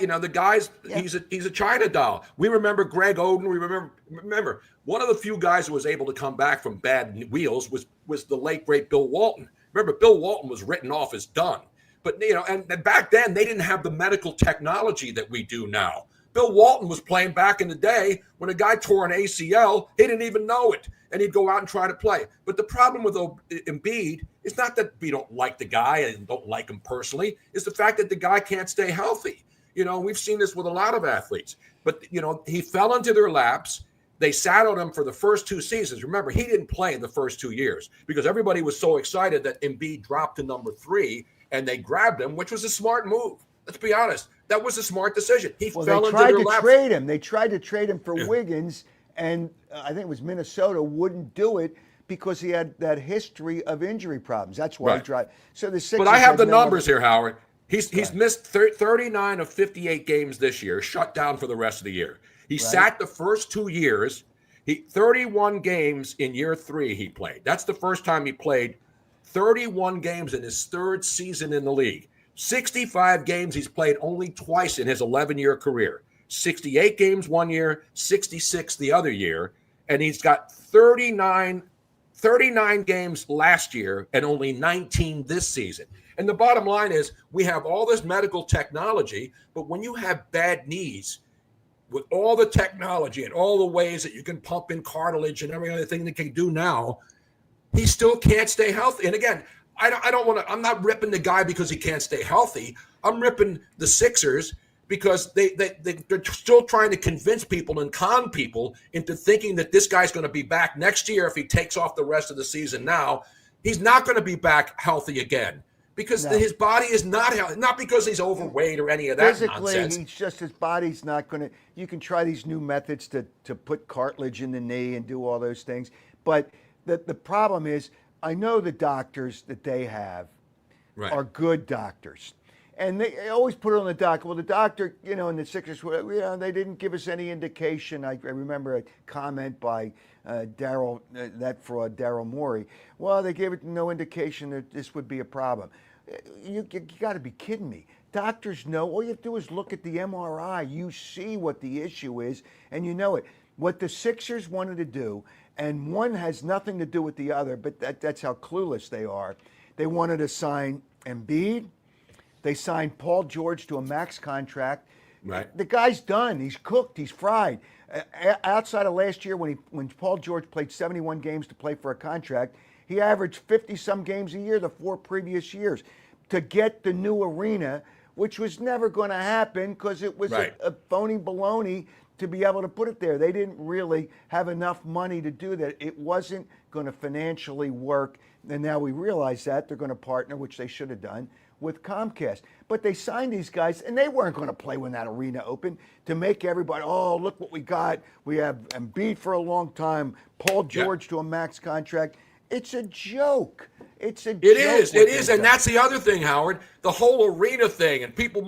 he's a China doll. We remember Greg Oden. We remember one of the few guys who was able to come back from bad wheels was the late great Bill Walton. Remember, Bill Walton was written off as done. But, and back then they didn't have the medical technology that we do now. Bill Walton was playing back in the day when a guy tore an ACL, he didn't even know it, and he'd go out and try to play. But the problem with Embiid is not that we don't like the guy and don't like him personally, it's the fact that the guy can't stay healthy. We've seen this with a lot of athletes. But, he fell into their laps. They sat on him for the first 2 seasons. Remember, he didn't play in the first 2 years because everybody was so excited that Embiid dropped to number 3 and they grabbed him, which was a smart move. Let's be honest. That was a smart decision. He fell into their laps. They tried to trade him for Wiggins, and I think it was Minnesota wouldn't do it because he had that history of injury problems. That's why he tried. So the Sixers. But I have the numbers here, Howard. He's missed 39 of 58 games this year, shut down for the rest of the year. He sat the first 2 years. 31 games in year 3 he played. That's the first time he played 31 games in his third season in the league. 65 games he's played only twice in his 11-year career. 68 games one year, 66 the other year. And he's got 39 games last year and only 19 this season. And the bottom line is we have all this medical technology, but when you have bad knees, with all the technology and all the ways that you can pump in cartilage and every other thing they can do now, he still can't stay healthy. And again, I don't want to. I'm not ripping the guy because he can't stay healthy. I'm ripping the Sixers because they're still trying to convince people and con people into thinking that this guy's going to be back next year if he takes off the rest of the season. Now he's not going to be back healthy again because his body is not healthy. Not because he's overweight or any of that nonsense. Physically, his body's not going to. You can try these new methods to put cartilage in the knee and do all those things, but the problem is. I know the doctors that they have are good doctors. And they always put it on the doctor. Well, the doctor, and the Sixers, they didn't give us any indication. I remember a comment by that fraud, Daryl Morey. Well, they gave it no indication that this would be a problem. You got to be kidding me. Doctors know. All you have to do is look at the MRI. You see what the issue is, and you know it. What the Sixers wanted to do, and one has nothing to do with the other, but that's how clueless they are. They wanted to sign Embiid. They signed Paul George to a max contract. Right. The guy's done. He's cooked. He's fried. Outside of last year when Paul George played 71 games to play for a contract, he averaged 50-some games a year the 4 previous years. To get the new arena, which was never going to happen because it was a phony baloney to be able to put it there. They didn't really have enough money to do that. It wasn't going to financially work. And now we realize that they're going to partner, which they should have done, with Comcast. But they signed these guys, and they weren't going to play when that arena opened to make everybody, oh, look what we got. We have Embiid for a long time, Paul George to a max contract. It's a joke. It is, and that's the other thing, Howard. The whole arena thing, and people,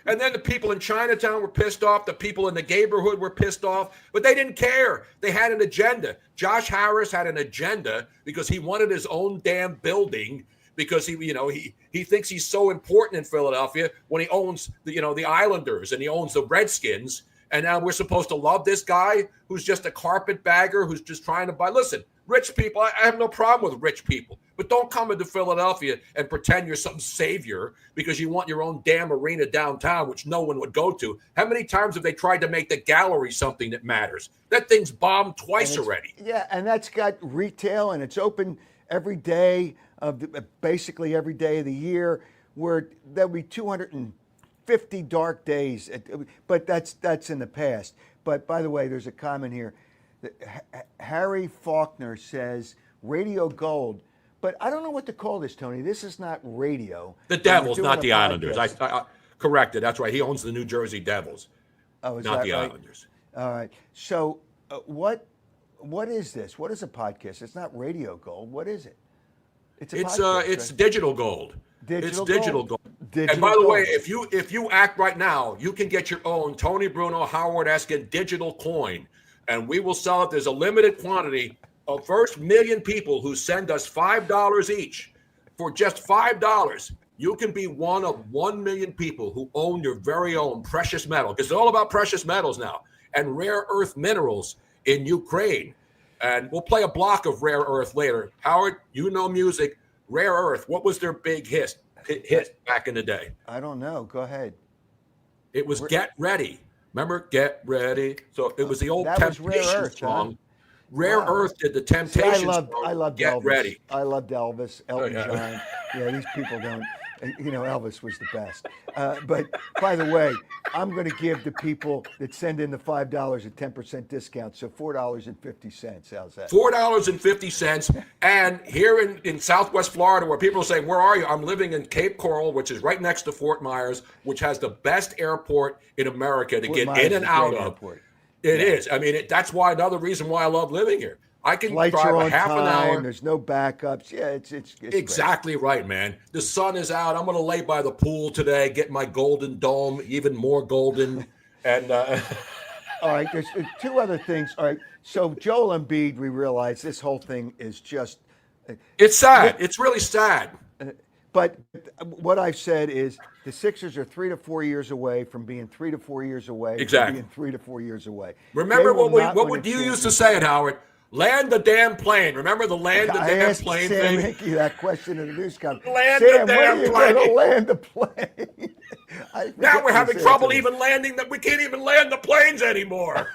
and then the people in Chinatown were pissed off. The people in the neighborhood were pissed off, but they didn't care. They had an agenda. Josh Harris had an agenda because he wanted his own damn building because he thinks he's so important in Philadelphia when he owns the Islanders and he owns the Redskins, and now we're supposed to love this guy who's just a carpetbagger who's just trying to buy. Listen. Rich people, I have no problem with rich people, but don't come into Philadelphia and pretend you're some savior because you want your own damn arena downtown, which no one would go to. How many times have they tried to make the gallery something that matters? That thing's bombed twice already. Yeah, and that's got retail, and it's open every day basically every day of the year, where there'll be 250 50 dark days, but that's in the past. But by the way, there's a comment here. Harry Faulkner says Radio Gold, but I don't know what to call this, Tony. This is not radio. The Devils, not the Islanders. I corrected. That's right. He owns the New Jersey Devils, not the Islanders. All right. So what is this? What is a podcast? It's not Radio Gold. What is it? It's right? Digital Gold. Digital Gold. And by the way, if you act right now, you can get your own Tony Bruno, Howard Eskin digital coin, and we will sell it. There's a limited quantity of first million people who send us $5 each. For just $5, you can be one of 1 million people who own your very own precious metal, because it's all about precious metals now, and rare earth minerals in Ukraine. And we'll play a block of rare earth later. Howard, you know music. Rare earth, what was their big hit back in the day? I don't know. Go ahead. It was Get Ready. Remember, Get Ready? So it was the old Temptation song. Huh? Rare Earth did the Temptation song. I loved Get Elvis. Ready. I loved Elvis, Elton John. Yeah, these people don't. Elvis was the best. But by the way, I'm going to give the people that send in the $5 a 10% discount. So $4.50. How's that? $4.50. And here in Southwest Florida, where people are saying, where are you? I'm living in Cape Coral, which is right next to Fort Myers, which has the best airport in America to get in and out of. It is. I mean, that's why another reason why I love living here. I can drive a half an hour. There's no backups. Yeah, it's exactly right, man. The sun is out. I'm going to lay by the pool today, get my golden dome, even more golden. And all right, there's two other things. All right, so Joel Embiid, we realize this whole thing is just. It's sad. It's really sad. But what I've said is the Sixers are 3 to 4 years away from being 3 to 4 years away. Exactly. From being 3 to 4 years away. Remember what would you used to say it, Howard? Land the damn plane. Remember the land the damn plane Sam thing? Hinkie that question in the news conference. Land Sam, the damn when plane. are you going to land the plane? Now we're having trouble even landing that. We can't even land the planes anymore.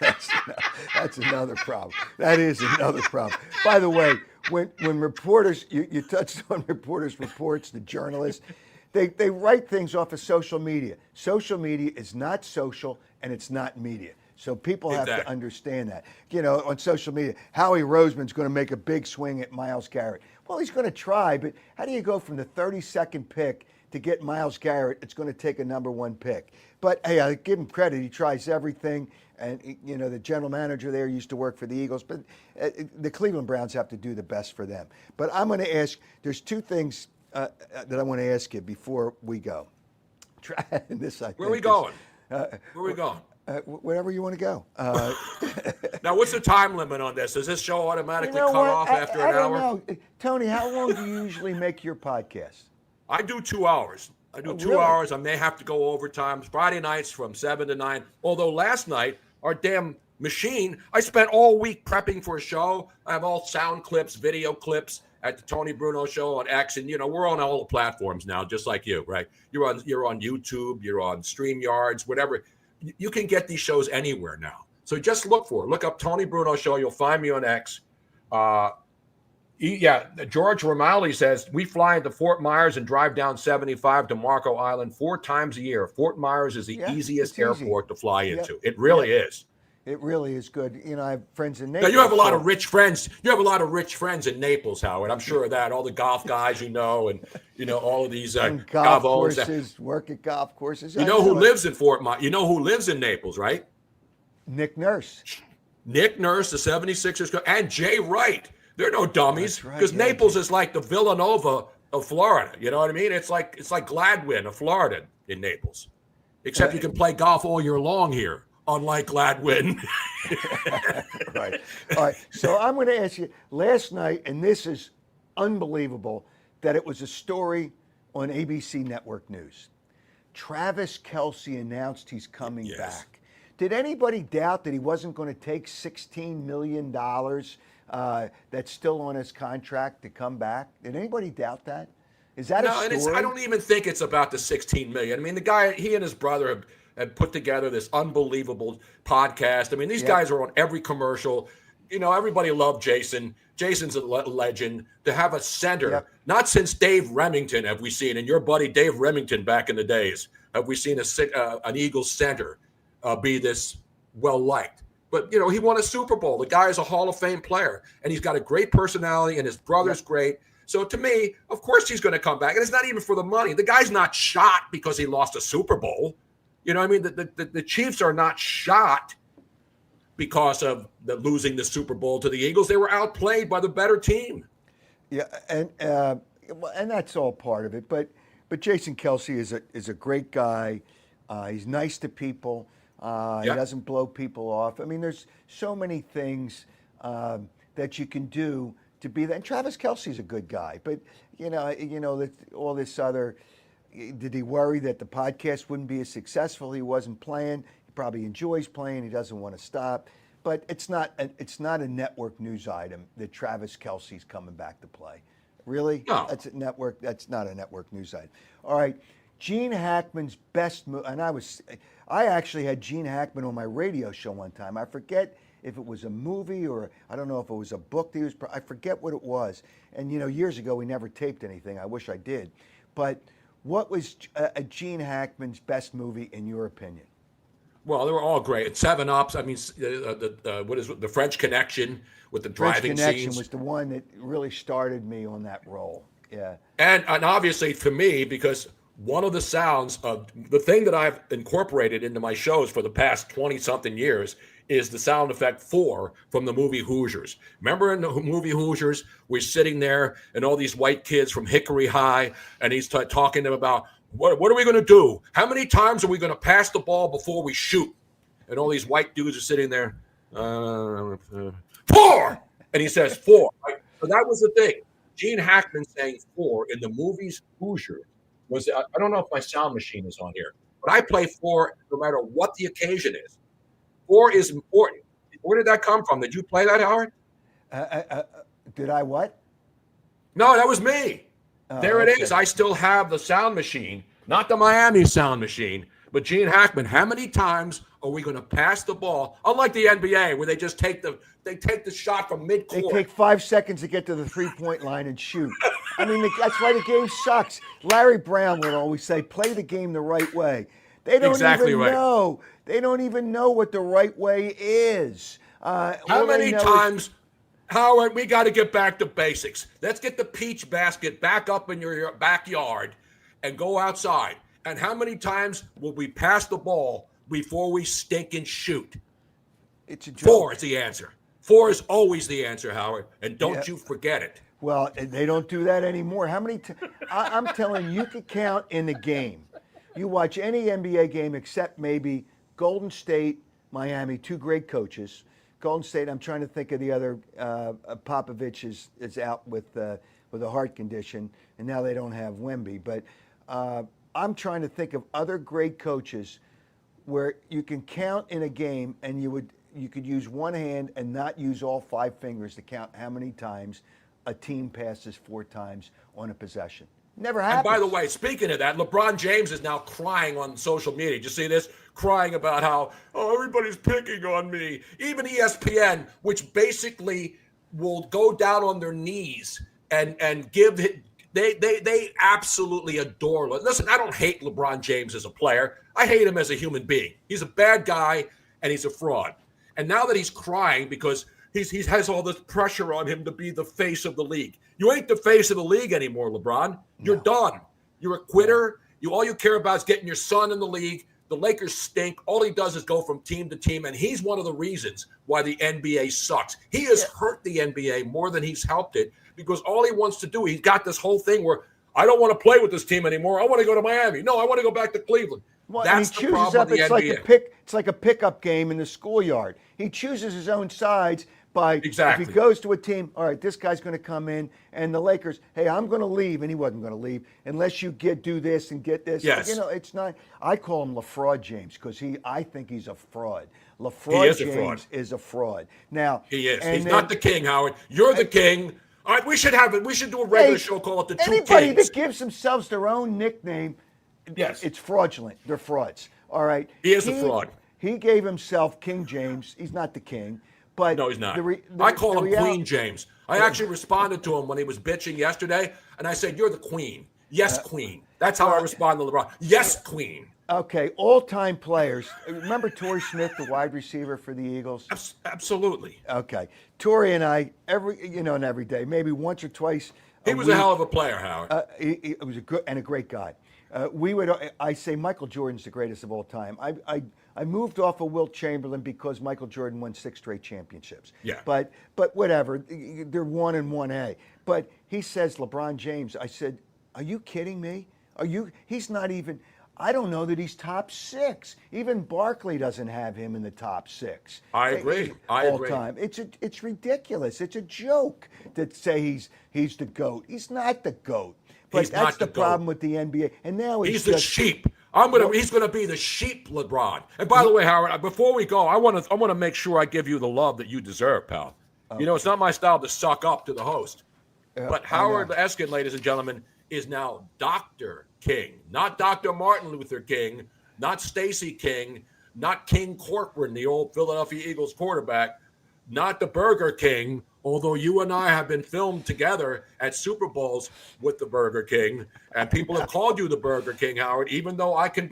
That's another problem. That is another problem. By the way, when reporters, you touched on reporters' reports, the journalists, they write things off of social media. Social media is not social and it's not media. So people have to understand that. On social media, Howie Roseman's going to make a big swing at Myles Garrett. Well, he's going to try, but how do you go from the 32nd pick to get Myles Garrett? It's going to take a number one pick. But, hey, I give him credit. He tries everything. And, the general manager there used to work for the Eagles. But the Cleveland Browns have to do the best for them. But I'm going to ask, there's two things that I want to ask you before we go. Where are we going? Wherever you want to go. Now, what's the time limit on this? Does this show automatically cut off after an hour? I don't know. Tony, how long do you usually make your podcast? I do 2 hours. I do 2 hours. I may have to go overtime. Friday nights from 7 to 9. Although last night, our damn machine, I spent all week prepping for a show. I have all sound clips, video clips at the Tony Bruno Show on X. And, we're on all the platforms now, just like you, right? You're on YouTube. You're on StreamYards, whatever. You can get these shows anywhere now. So just look for it. Look up Tony Bruno Show. You'll find me on X. George Romali says, we fly into Fort Myers and drive down 75 to Marco Island 4 times a year. Fort Myers is the easiest airport to fly into. It really is. It really is good. I have friends in Naples. Now, you have a lot of rich friends. You have a lot of rich friends in Naples, Howard. I'm sure of that. All the golf guys and all of these golf courses, work at golf courses. You know who lives in Fort Myers? You know who lives in Naples, right? Nick Nurse. Nick Nurse, the 76ers coach, and Jay Wright. They're no dummies because Naples is like the Villanova of Florida. You know what I mean? It's like Gladwin of Florida in Naples, except you can play golf all year long here. Unlike Gladwin. Right. All right. So I'm going to ask you, last night, and this is unbelievable, that it was a story on ABC Network News. Travis Kelce announced he's coming back. Did anybody doubt that he wasn't going to take $16 million that's still on his contract to come back? Did anybody doubt that? Is that a story? I don't even think it's about the $16 million. I mean, the guy, he and his brother have put together this unbelievable podcast. I mean, these guys are on every commercial. everybody loved Jason. Jason's a legend. To have a center, Yep. not since Dave Remington have we seen, and your buddy Dave Remington back in the days, have we seen an Eagles center be this well-liked. But, he won a Super Bowl. The guy is a Hall of Fame player, and he's got a great personality, and his brother's great. So to me, of course he's going to come back. And it's not even for the money. The guy's not shot because he lost a Super Bowl. The Chiefs are not shot because of losing the Super Bowl to the Eagles. They were outplayed by the better team. Yeah, and that's all part of it. But Jason Kelce is a great guy. He's nice to people. He doesn't blow people off. I mean, there's so many things that you can do to be that. And Travis Kelce's a good guy. But that all this other. Did he worry that the podcast wouldn't be as successful? He wasn't playing. He probably enjoys playing. He doesn't want to stop. But it's not a network news item that Travis Kelce's coming back to play. Really? No. That's not a network news item. All right. Gene Hackman's best move, and I actually had Gene Hackman on my radio show one time. I forget if it was a movie or I don't know if it was a book that I forget what it was. And years ago we never taped anything. I wish I did. But what was Gene Hackman's best movie in your opinion? Well, they were all great. 7 Ups. I mean, what is it? The French Connection with the driving French Connection scenes was the one that really started me on that role. Yeah. And obviously for me, because one of the sounds of the thing that I've incorporated into my shows for the past 20-something years is the sound effect 4 from the movie Hoosiers. Remember in the movie Hoosiers, we're sitting there and all these white kids from Hickory High, and he's talking to them about, what are we going to do? How many times are we going to pass the ball before we shoot? And all these white dudes are sitting there, 4! And he says 4. Right? So that was the thing. Gene Hackman saying 4 in the movies Hoosiers was, I don't know if my sound machine is on here, but I play 4 no matter what the occasion is. 4 is important. Where did that come from? Did you play that, Howard? Did I what? No, that was me. There it okay. is. I still have the sound machine, not the Miami sound machine, but Gene Hackman. How many times are we going to pass the ball? Unlike the NBA, where they just take the shot from midcourt. They take 5 seconds to get to the 3-point line and shoot. I mean, that's why the game sucks. Larry Brown would always say, "Play the game the right way." They don't even know. They don't even know what the right way is. How many times? Howard, we got to get back to basics. Let's get the peach basket back up in your backyard and go outside. And how many times will we pass the ball before we stink and shoot? It's a joke. 4 is the answer. 4 is always the answer, Howard. And don't you forget it. Well, they don't do that anymore. How many I'm telling you could count in the game. You watch any NBA game except maybe Golden State, Miami, 2 great coaches. Golden State, I'm trying to think of the other. Popovich is out with a heart condition, and now they don't have Wemby. But I'm trying to think of other great coaches where you can count in a game, and you could use one hand and not use all 5 fingers to count how many times a team passes 4 times on a possession. Never happens. And by the way, speaking of that, LeBron James is now crying on social media. Did you see this? Crying about how, everybody's picking on me. Even ESPN, which basically will go down on their knees and give it. They absolutely adore. Listen, I don't hate LeBron James as a player. I hate him as a human being. He's a bad guy and he's a fraud. And now that he's crying because he has all this pressure on him to be the face of the league. You ain't the face of the league anymore, LeBron. You're done. You're a quitter. All you care about is getting your son in the league. The Lakers stink. All he does is go from team to team, and he's one of the reasons why the NBA sucks. He has hurt the NBA more than he's helped it because all he wants to do, he's got this whole thing where I don't want to play with this team anymore. I want to go to Miami. No, I want to go back to Cleveland. Well, that's he the problem chooses up. with the It's NBA. it's like a pickup game in the schoolyard. He chooses his own sides. Exactly. If he goes to a team, all right, this guy's going to come in, and the Lakers, hey, I'm going to leave, and he wasn't going to leave unless you do this and get this. Yes. It's not. I call him LaFraud James because I think he's a fraud. LaFraud James is a fraud. Now he is. He's not the king, Howard. You're the king. All right, we should do a regular show called The Two Kings. Anybody that gives themselves their own nickname, yes, it's fraudulent. They're frauds. All right. He is a fraud. He gave himself King James. He's not the king. But no, he's not. I call him Queen James. I actually responded to him when he was bitching yesterday, and I said, "You're the queen." Yes, queen. That's how I respond to LeBron. Yes, queen. Okay, all-time players. Remember Torrey Smith, the wide receiver for the Eagles? Absolutely. Okay, Torrey and I every day, maybe once or twice. He was a hell of a player, Howard. He was a good and a great guy. I say Michael Jordan's the greatest of all time. I moved off of Wilt Chamberlain because Michael Jordan won 6 straight championships. Yeah. But whatever, they're 1 and 1A. But he says LeBron James. I said, are you kidding me? He's not even. I don't know that he's top 6. Even Barkley doesn't have him in the top 6. I agree. All time. It's ridiculous. It's a joke to say he's the GOAT. He's not the GOAT. But that's the problem with the NBA. And now he's the sheep. He's gonna be the sheep, LeBron. And by the way, Howard, before we go, I want to make sure I give you the love that you deserve, pal. Okay. It's not my style to suck up to the host. But Howard Eskin, ladies and gentlemen, is now Dr. King, not Dr. Martin Luther King, not Stacey King, not King Corcoran, the old Philadelphia Eagles quarterback, not the Burger King, although you and I have been filmed together at Super Bowls with the Burger King, and people have called you the Burger King, Howard, even though I can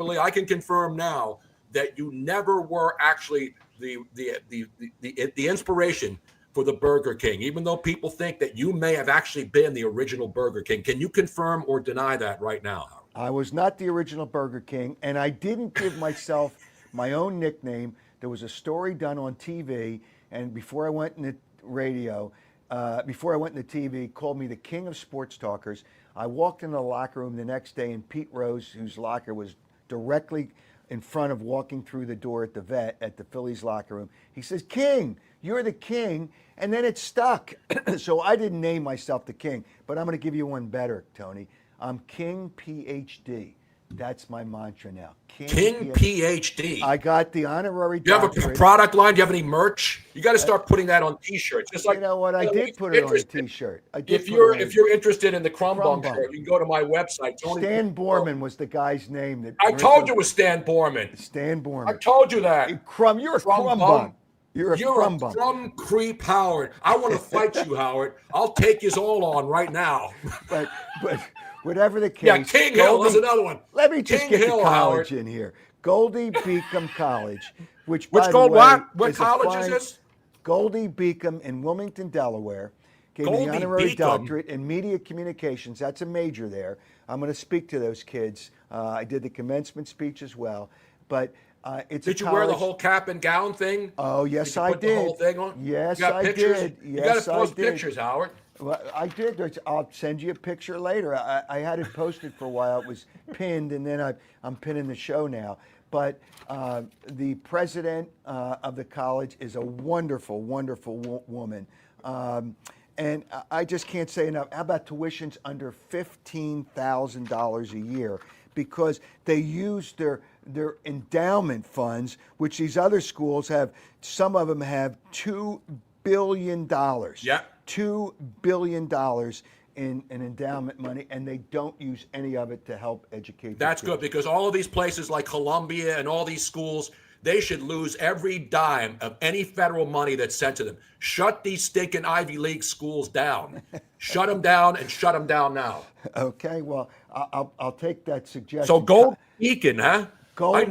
confirm now that you never were actually the inspiration for the Burger King, even though people think that you may have actually been the original Burger King. Can you confirm or deny that right now, Howard? I was not the original Burger King, and I didn't give myself my own nickname. There was a story done on TV, and before I went into radio, TV, called me the king of sports talkers. I walked into the locker room the next day, and Pete Rose, whose locker was directly in front of walking through the door at the Phillies locker room, he says, "King, you're the king," and then it stuck. So I didn't name myself the king, but I'm going to give you one better, Tony. I'm King PhD. That's my mantra now. King PhD. I got the honorary doctorate. Do you have a product line? Do you have any merch? You got to start putting that on T-shirts. Just like, you know what? I did put it on a T-shirt. If you're interested in the Crumb Bum shirt, you can go to my website. Stan Borman was the guy's name. I told you it was Stan Borman. Stan Borman. I told you that. You're a Crumb Bum. You're a crumb creep, Howard. I want to fight you, Howard. I'll take you all on right now. But whatever the case. Yeah, King Hill is another one. Let me just get the college in here. Goldie Beacom College, which by the way, what college is this? Goldie Beacom in Wilmington, Delaware. Gave me the honorary doctorate in media communications. That's a major there. I'm going to speak to those kids. I did the commencement speech as well. But it's Did you wear the whole cap and gown thing? Oh, yes, I did. Put the whole thing on? Yes, I did. You got to post pictures, Howard. Well, I did. I'll send you a picture later. I had it posted for a while. It was pinned, and then I'm pinning the show now. But the president of the college is a wonderful, wonderful woman. And I just can't say enough. How about tuitions under $15,000 a year? Because they use their endowment funds, which these other schools have. Some of them have $2 billion. Yeah. $2 billion in endowment money, and they don't use any of it to help educate. That's good, because all of these places like Columbia and all these schools, they should lose every dime of any federal money that's sent to them. Shut these stinking Ivy League schools down. Shut them down, and shut them down now. Okay, well, I'll take that suggestion. So Goldie Beacon, huh? Goldie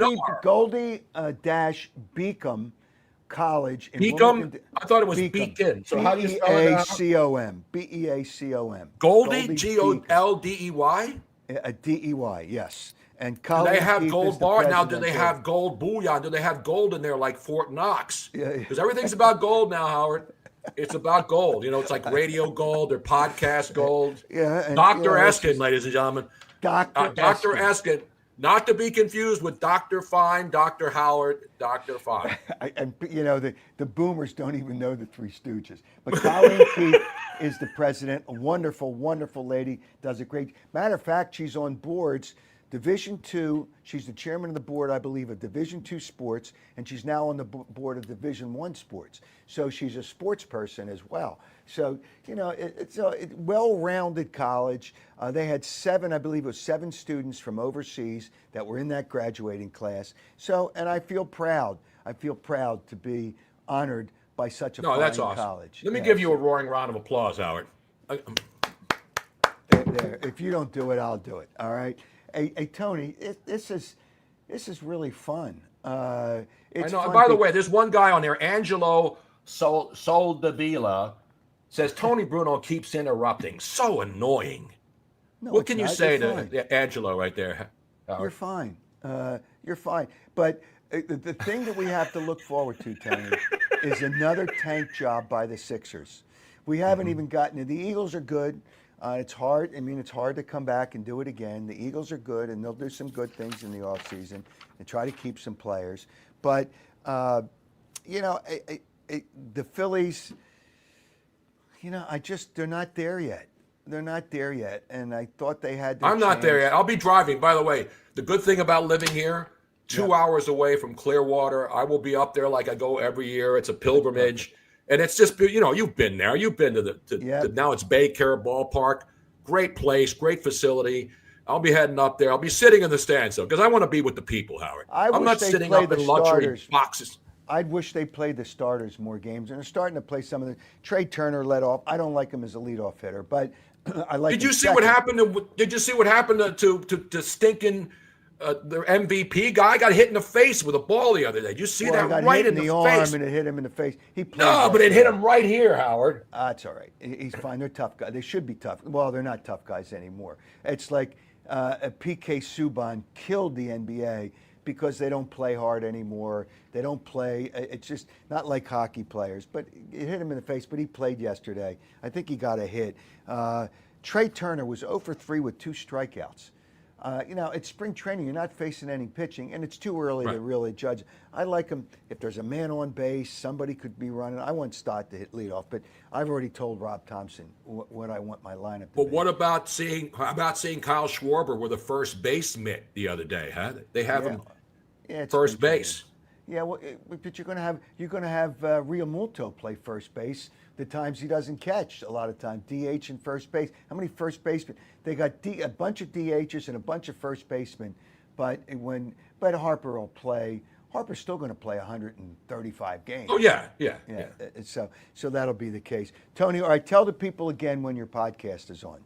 Beacom College in Beacom? I thought it was Beacon. So how do you spell it out? Beacom. Beacom. Goldie, Goldey? D-E-Y, yes. And do they have gold bar? Now, do they have gold bullion? Do they have gold in there like Fort Knox? Because everything's about gold now, Howard. It's about gold. It's like radio gold or podcast gold. Yeah. Dr. Eskin, ladies and gentlemen. Dr. Eskin. Not to be confused with Dr. Fine, Dr. Howard, Dr. Fine. And the boomers don't even know the Three Stooges. But Colleen Keith is the president, a wonderful, wonderful lady, does a great. Matter of fact, she's on boards. Division II, she's the chairman of the board, I believe, of Division II sports, and she's now on the board of Division I sports. So she's a sports person as well. So, it's a well-rounded college. They had seven students from overseas that were in that graduating class. So, and I feel proud. I feel proud to be honored by such a No, fine that's awesome. college. Let me give you a roaring round of applause, Howard. There. If you don't do it, I'll do it. All right. Hey Tony, this is really fun. It's I know. fun And by the way, there's one guy on there, Angelo Soldavila, says Tony Bruno keeps interrupting. So annoying. No, what can you say to Angelo right there, Howard? You're fine. You're fine. But the thing that we have to look forward to, Tony, is another tank job by the Sixers. We haven't even gotten to the Eagles are good. It's hard. I mean, it's hard to come back and do it again. The Eagles are good, and they'll do some good things in the offseason and try to keep some players. But, the Phillies, they're not there yet. They're not there yet, and I thought they had their I'm not chance. there yet. I'll be driving. By the way, the good thing about living here, 2 hours away from Clearwater, I will be up there like I go every year. It's a pilgrimage. And it's just, you've been there. You've been to now it's Baycare Ballpark. Great place, great facility. I'll be heading up there. I'll be sitting in the stands, though, because I want to be with the people, Howard. I'm not sitting up in luxury boxes. I'd wish they played the starters more games, and they're starting to play some of the. Trey Turner led off. I don't like him as a leadoff hitter, but I like. Did you see what happened to stinking the MVP guy? Got hit in the face with a ball the other day. Did you see that right in the arm face? And it hit him in the face. But it hit him right here, Howard. That's all right. He's fine. They're tough guys. They should be tough. Well, they're not tough guys anymore. It's like PK Subban killed the NBA because they don't play hard anymore. They don't play. It's just not like hockey players. But it hit him in the face. But he played yesterday. I think he got a hit. Trey Turner was 0 for 3 with 2 strikeouts. It's spring training. You're not facing any pitching, and it's too early to really judge. I like him. If there's a man on base, somebody could be running. I want Stott to hit leadoff, but I've already told Rob Thompson what I want my lineup to be. But what about seeing Kyle Schwarber with a first base mitt the other day? Huh? They have him first base. Yeah, well, but you're going to have Real Multo play first base. The times he doesn't catch, a lot of times DH and first base. How many first basemen? They got a bunch of DHs and a bunch of first basemen. But Harper will play. Harper's still going to play 135 games. Oh yeah. So that'll be the case. Tony, all right, tell the people again when your podcast is on.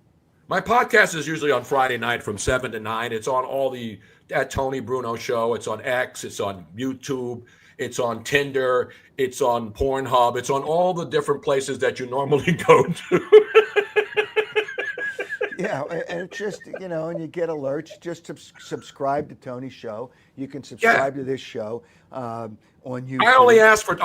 My podcast is usually on Friday night from 7 to 9. It's on at Tony Bruno Show. It's on X. It's on YouTube. It's on Tinder. It's on Pornhub. It's on all the different places that you normally go to. Yeah, and it's just, and you get alerts. Just subscribe to Tony's show. You can subscribe to this show on YouTube. I only ask for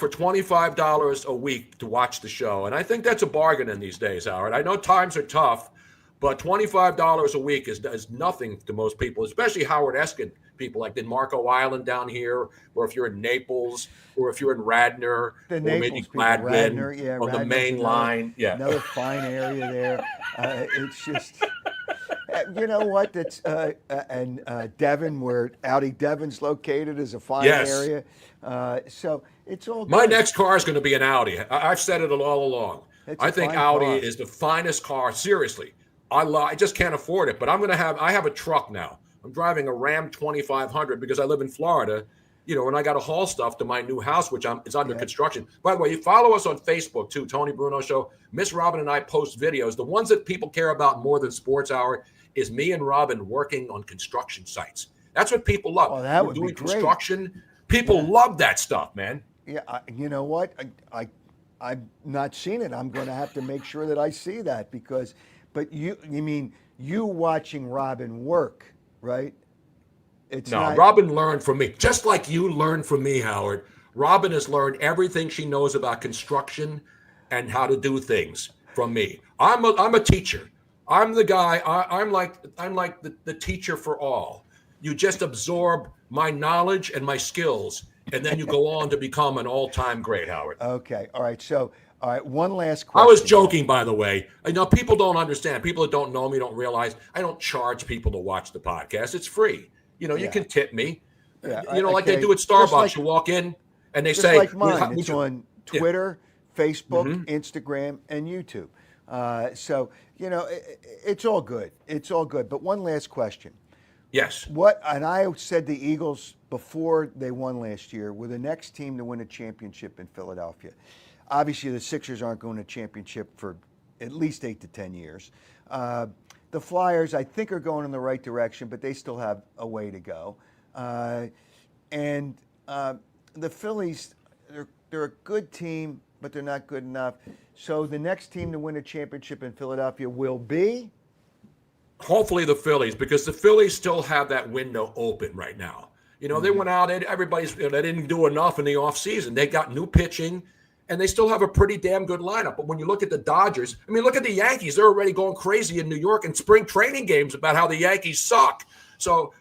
$25 a week to watch the show, and I think that's a bargain in these days, Howard. I know times are tough, but $25 a week is nothing to most people, especially Howard Eskin people like in Marco Island down here, or if you're in Naples, or if you're in Radnor, or maybe Gladwin on the main line. Yeah, another fine area there. It's just, you know what? That's and Devon, where Audi Devon's located, is a fine area. So it's all good. My next car is going to be an Audi. I've said it all along. I think Audi is the finest car. Seriously. I just can't afford it, but I have a truck now. I'm driving a Ram 2500 because I live in Florida, and I got to haul stuff to my new house, which is under construction. By the way, you follow us on Facebook too, Tony Bruno Show. Miss Robin and I post videos. The ones that people care about more than Sports Hour is me and Robin working on construction sites. That's what people love. Oh, that would be great. Construction. People love that stuff, man. Yeah, you know what? I've not seen it. I'm going to have to make sure that I see that because. But you mean you watching Robin work, right? Robin learned from me. Just like you learned from me, Howard. Robin has learned everything she knows about construction and how to do things from me. I'm a teacher. I'm the guy. I'm like the teacher for all. You just absorb my knowledge and my skills, and then you go on to become an all-time great, Howard. Okay. All right. So. All right, one last question. I was joking, by the way. I know people don't understand. People that don't know me don't realize I don't charge people to watch the podcast. It's free. You can tip me. Yeah, like they do at Starbucks. You walk in and they say, like mine. It's on Twitter, Facebook, Instagram, and YouTube. So, it's all good. It's all good. But one last question. Yes. And I said the Eagles before they won last year were the next team to win a championship in Philadelphia. Obviously, the Sixers aren't going to championship for at least 8 to 10 years. The Flyers, I think, are going in the right direction, but they still have a way to go. And the Phillies, they're a good team, but they're not good enough. So the next team to win a championship in Philadelphia will be? Hopefully the Phillies, because the Phillies still have that window open right now. They went out, everybody's, they didn't do enough in the offseason. They got new pitching, and they still have a pretty damn good lineup. But when you look at the Dodgers, look at the Yankees. They're already going crazy in New York in spring training games about how the Yankees suck. So,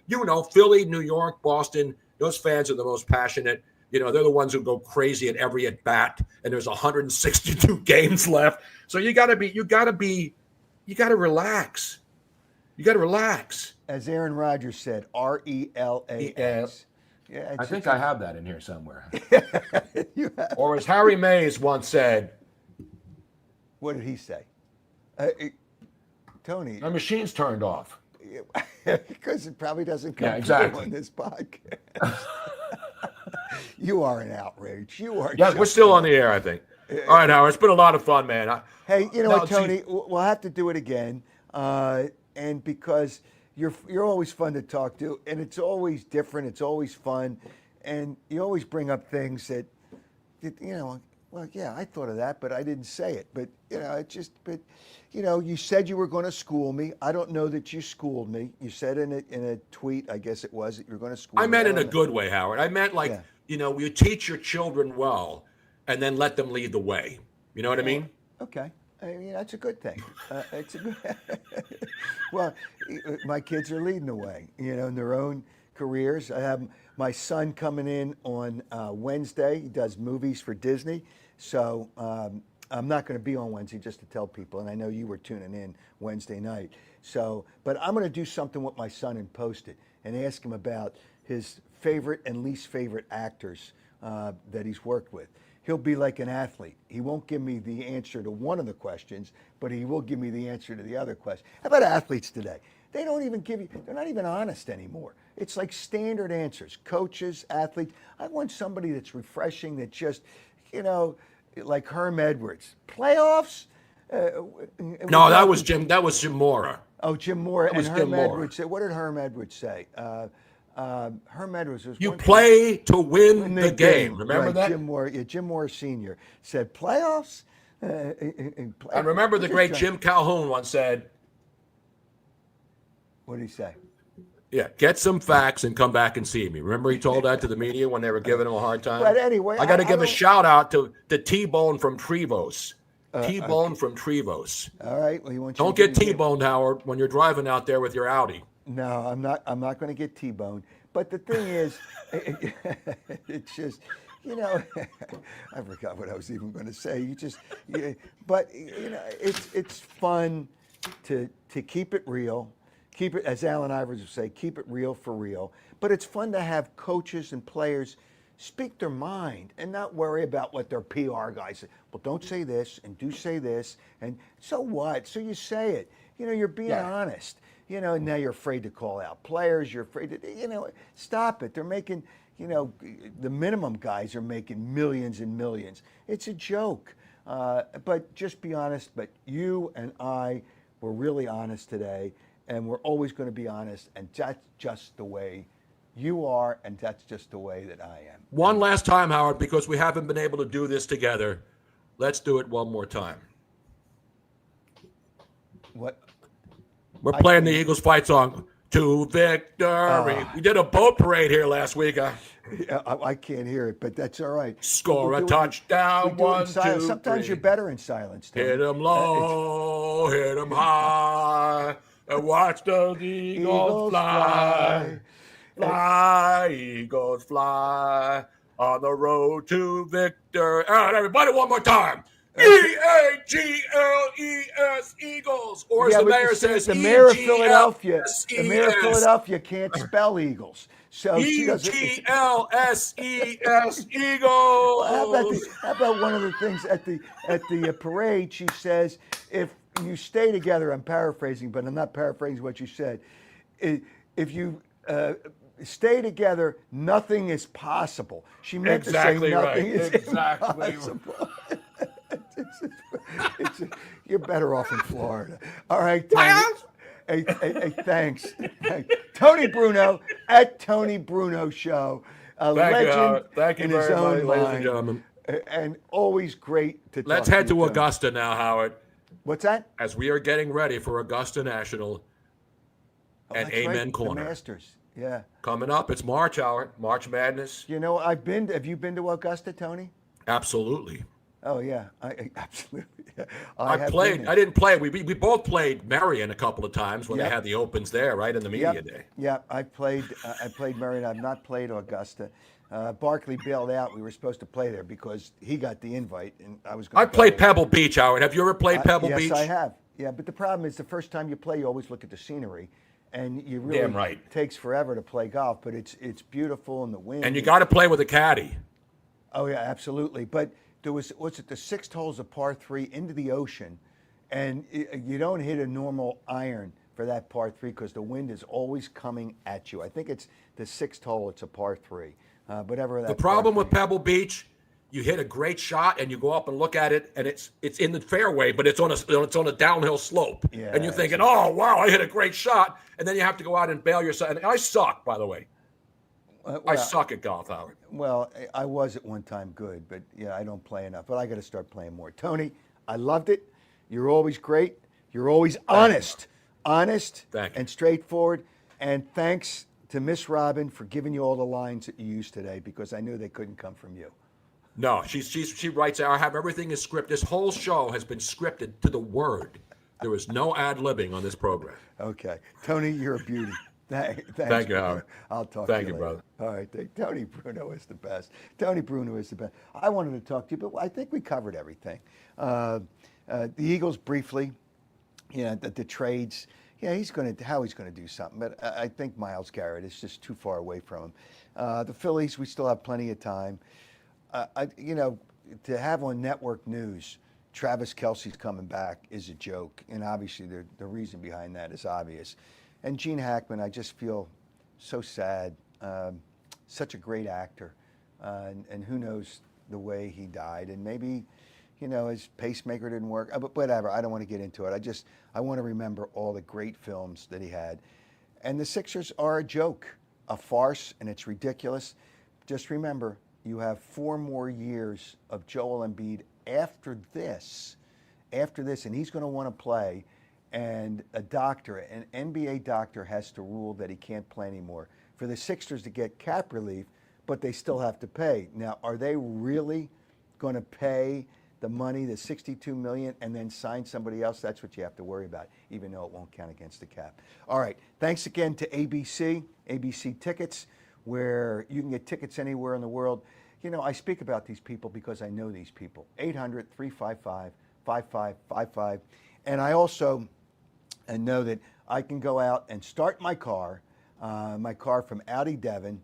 Philly, New York, Boston, those fans are the most passionate. They're the ones who go crazy at every at bat, and there's 162 games left. So you got to relax. You got to relax. As Aaron Rodgers said, RELAX. Yeah, I think I have that in here somewhere. Or as Harry Mays once said. What did he say? Tony. The machine's turned off. Because it probably doesn't come through on this podcast. You are an outrage. You are. Yeah, we're still on the air, I think. All right, Howard. It's been a lot of fun, man. Hey, you know what, Tony? We'll have to do it again. And because you're always fun to talk to, and it's always different, it's always fun, and you always bring up things that well, yeah, I thought of that, but I didn't say it. But you said you were going to school me. I don't know that you schooled me. You said in a tweet, I guess it was, that you were going to school me. I meant in a good way, Howard. I meant you teach your children well, and then let them lead the way. You know what I mean? Okay. That's a good thing. It's a good. Well, my kids are leading the way, in their own careers. I have my son coming in on Wednesday. He does movies for Disney. So I'm not going to be on Wednesday, just to tell people. And I know you were tuning in Wednesday night. So, but I'm going to do something with my son and post it and ask him about his favorite and least favorite actors that he's worked with. He'll be like an athlete. He won't give me the answer to one of the questions, but he will give me the answer to the other question. How about athletes today? They don't even they're not even honest anymore. It's like standard answers. Coaches, athletes. I want somebody that's refreshing, that just, like Herm Edwards. Playoffs? No, that was Jim Mora. Oh, Jim Mora. And Herm Edwards said, what did Herm Edwards say? Herm Edwards was. You play to win the game. Remember right, that? Jim Moore Sr. said playoffs. And remember the great Jim Calhoun once said. What did he say? Yeah, get some facts and come back and see me. Remember he told that to the media when they were giving him a hard time? But anyway, I got to give a shout out to T-Bone from Trevose. T-Bone from Trevose. All right. Well, don't get T-boned, Howard, when you're driving out there with your Audi. No, I'm not going to get T-boned. But the thing is, it's just, I forgot what I was even going to say. But it's fun to keep it real. Keep it, as Allen Iverson would say, keep it real for real. But it's fun to have coaches and players speak their mind and not worry about what their PR guys say. Well, don't say this and do say this. And so what? So you say it. You're being honest. Now you're afraid to call out players. You're afraid to, stop it. They're making, the minimum guys are making millions and millions. It's a joke. But just be honest. But you and I were really honest today. And we're always going to be honest. And that's just the way you are. And that's just the way that I am. One last time, Howard, because we haven't been able to do this together. Let's do it one more time. What? We're playing the Eagles fight song, To Victory. We did a boat parade here last week. I can't hear it, but that's all right. Score a touchdown, 1, 2, 3. Sometimes you're better in silence, Tony. Hit them low, hit them high, and watch the Eagles fly. Fly, Eagles fly, on the road to victory. All right, everybody, one more time. E-A-G-L-E-S, Eagles. Or as the mayor says, the mayor of Philadelphia. The mayor of Philadelphia can't spell Eagles. So E-G-L-S-E-S, Eagles. How about one of the things at the parade? She says, if you stay together, I'm paraphrasing, but I'm not paraphrasing what you said. if you stay together, nothing is possible. She meant Exactly to say nothing is Exactly. impossible. You're better off in Florida. All right, Tony. Hey, thanks. Tony Bruno at Tony Bruno Show, a Thank you, legend Howard. Thank you in his very much, own ladies and mind, gentlemen. and always great to Let's talk head to you, to Tony. Augusta now, Howard, What's that? as we are getting ready for Augusta National Oh, and that's Amen right, Corner. the Masters. Yeah. Coming up, it's March, Howard. March Madness. You know, I've been. Have you been to Augusta, Tony? Absolutely. Oh yeah, I absolutely. Yeah. I have played. been I didn't play. We both played Marion a couple of times when Yep. they had the opens there, right in the media Yep. day. Yeah, I played. I played Marion. I've not played Augusta. Barkley bailed out. We were supposed to play there because he got the invite, and I was going I to played Pebble Beach, Howard. Have you ever played Pebble yes, Beach? I have. Yeah, but the problem is the first time you play, you always look at the scenery, and you really Damn right. it takes forever to play golf. But it's beautiful and the wind. And you got to play with a caddy. Oh yeah, absolutely. But there was the 6 holes of par 3 into the ocean, and you don't hit a normal iron for that par 3 because the wind is always coming at you. I think it's the 6th hole. It's a par 3. Whatever that. The problem par with 3 Pebble Beach, you hit a great shot and you go up and look at it, and it's in the fairway, but it's on a downhill slope, Yeah, and you're thinking, oh wow, I hit a great shot, and then you have to go out and bail yourself. And I suck, by the way. I suck at golf, Howard. Well, I was at one time good, but yeah, I don't play enough. But I got to start playing more. Tony, I loved it. You're always great. You're always honest Thank you. and straightforward. And thanks to Miss Robin for giving you all the lines that you used today because I knew they couldn't come from you. No, she writes. I have everything is scripted. This whole show has been scripted to the word. There is no ad-libbing on this program. Okay, Tony, you're a beauty. Thanks, Thank you, Howard. I'll talk Thank to you you, later. brother. All right, Tony Bruno is the best. Tony Bruno is the best. I wanted to talk to you, but I think we covered everything. The Eagles briefly, the trades. Yeah, how he's going to do something, but I think Myles Garrett is just too far away from him. The Phillies, we still have plenty of time. To have on network news, Travis Kelce's coming back is a joke, and obviously the reason behind that is obvious. And Gene Hackman, I just feel so sad. Such a great actor, and who knows the way he died. And maybe, his pacemaker didn't work. But whatever, I don't want to get into it. I want to remember all the great films that he had. And the Sixers are a joke, a farce, and it's ridiculous. Just remember, you have 4 more years of Joel Embiid after this, and he's going to want to play. And an NBA doctor has to rule that he can't play anymore for the Sixers to get cap relief, but they still have to pay. Now, are they really going to pay the money, the $62 million, and then sign somebody else? That's what you have to worry about, even though it won't count against the cap. All right, thanks again to ABC Tickets, where you can get tickets anywhere in the world. I speak about these people because I know these people. 800-355-5555. And I also know that I can go out and start my car from Audi Devon,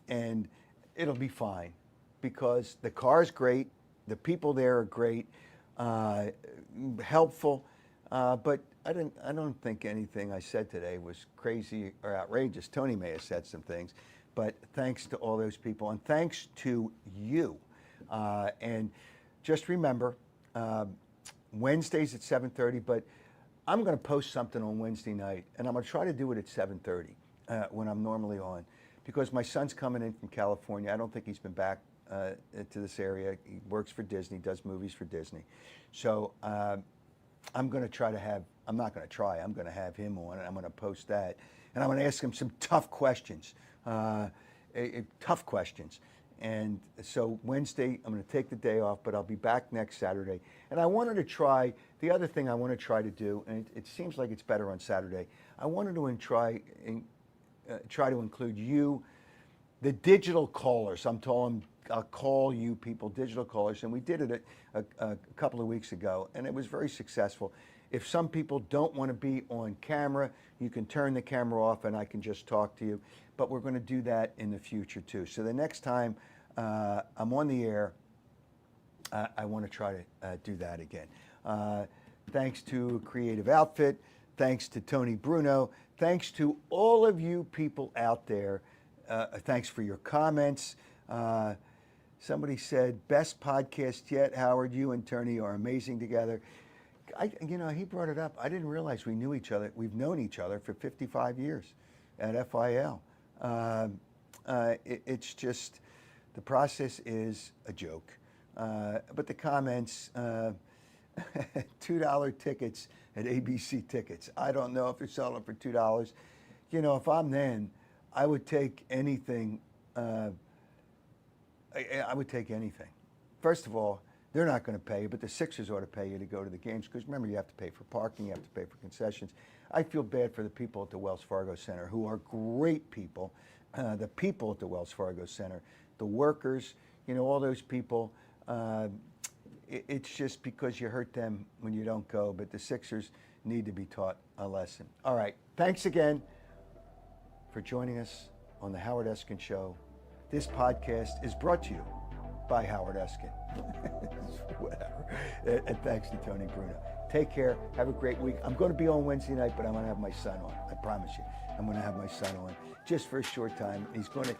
and it'll be fine because the car's great, the people there are great, helpful, but I don't think anything I said today was crazy or outrageous. Tony may have said some things, but thanks to all those people, and thanks to you. And just remember, Wednesdays at 7:30, but I'm going to post something on Wednesday night, and I'm going to try to do it at 7:30 when I'm normally on, because my son's coming in from California. I don't think he's been back to this area. He works for Disney, does movies for Disney. So I'm going to try to have, I'm not going to try, I'm going to have him on, and I'm going to post that. And I'm going to ask him some tough questions, tough questions. And so Wednesday, I'm going to take the day off, but I'll be back next Saturday. And I wanted to try, the other thing I want to try to do, and it seems like it's better on Saturday, I wanted to try to include you, the digital callers. I'll call you people, digital callers. And we did it a couple of weeks ago, and it was very successful. If some people don't want to be on camera, you can turn the camera off and I can just talk to you. But we're going to do that in the future too. So the next time I'm on the air, I want to try to do that again. Thanks to Creative Outfit. Thanks to Tony Bruno. thanks to all of you people out there. Thanks for your comments. Somebody said, best podcast yet, Howard. You and Tony are amazing together. He brought it up. I didn't realize we knew each other. We've known each other for 55 years at FIL. It's just, the process is a joke. But the comments, $2 tickets at ABC Tickets. I don't know if they're selling them for $2. If I'm then, I would take anything. I would take anything. First of all, they're not going to pay you, but the Sixers ought to pay you to go to the games, because remember, you have to pay for parking, you have to pay for concessions. I feel bad for the people at the Wells Fargo Center, who are great people. The people at the Wells Fargo Center, the workers, all those people. It's just because you hurt them when you don't go, but the Sixers need to be taught a lesson. All right, thanks again for joining us on the Howard Eskin Show. This podcast is brought to you by Howard Eskin. Whatever. And thanks to Tony Bruno. Take care. Have a great week. I'm going to be on Wednesday night, but I'm going to have my son on. I promise you. I'm going to have my son on just for a short time. He's going to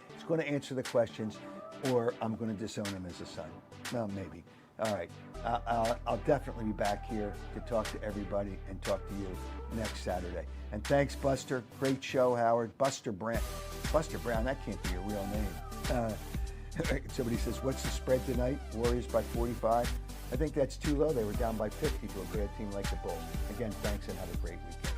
answer the questions, or I'm going to disown him as a son. Well, maybe. All right. I'll definitely be back here to talk to everybody and talk to you next Saturday. And thanks, Buster. Great show, Howard. Buster Brown. Buster Brown, that can't be your real name. Somebody says, what's the spread tonight? Warriors by 45. I think that's too low. They were down by 50 to a bad team like the Bulls. Again, thanks and have a great weekend.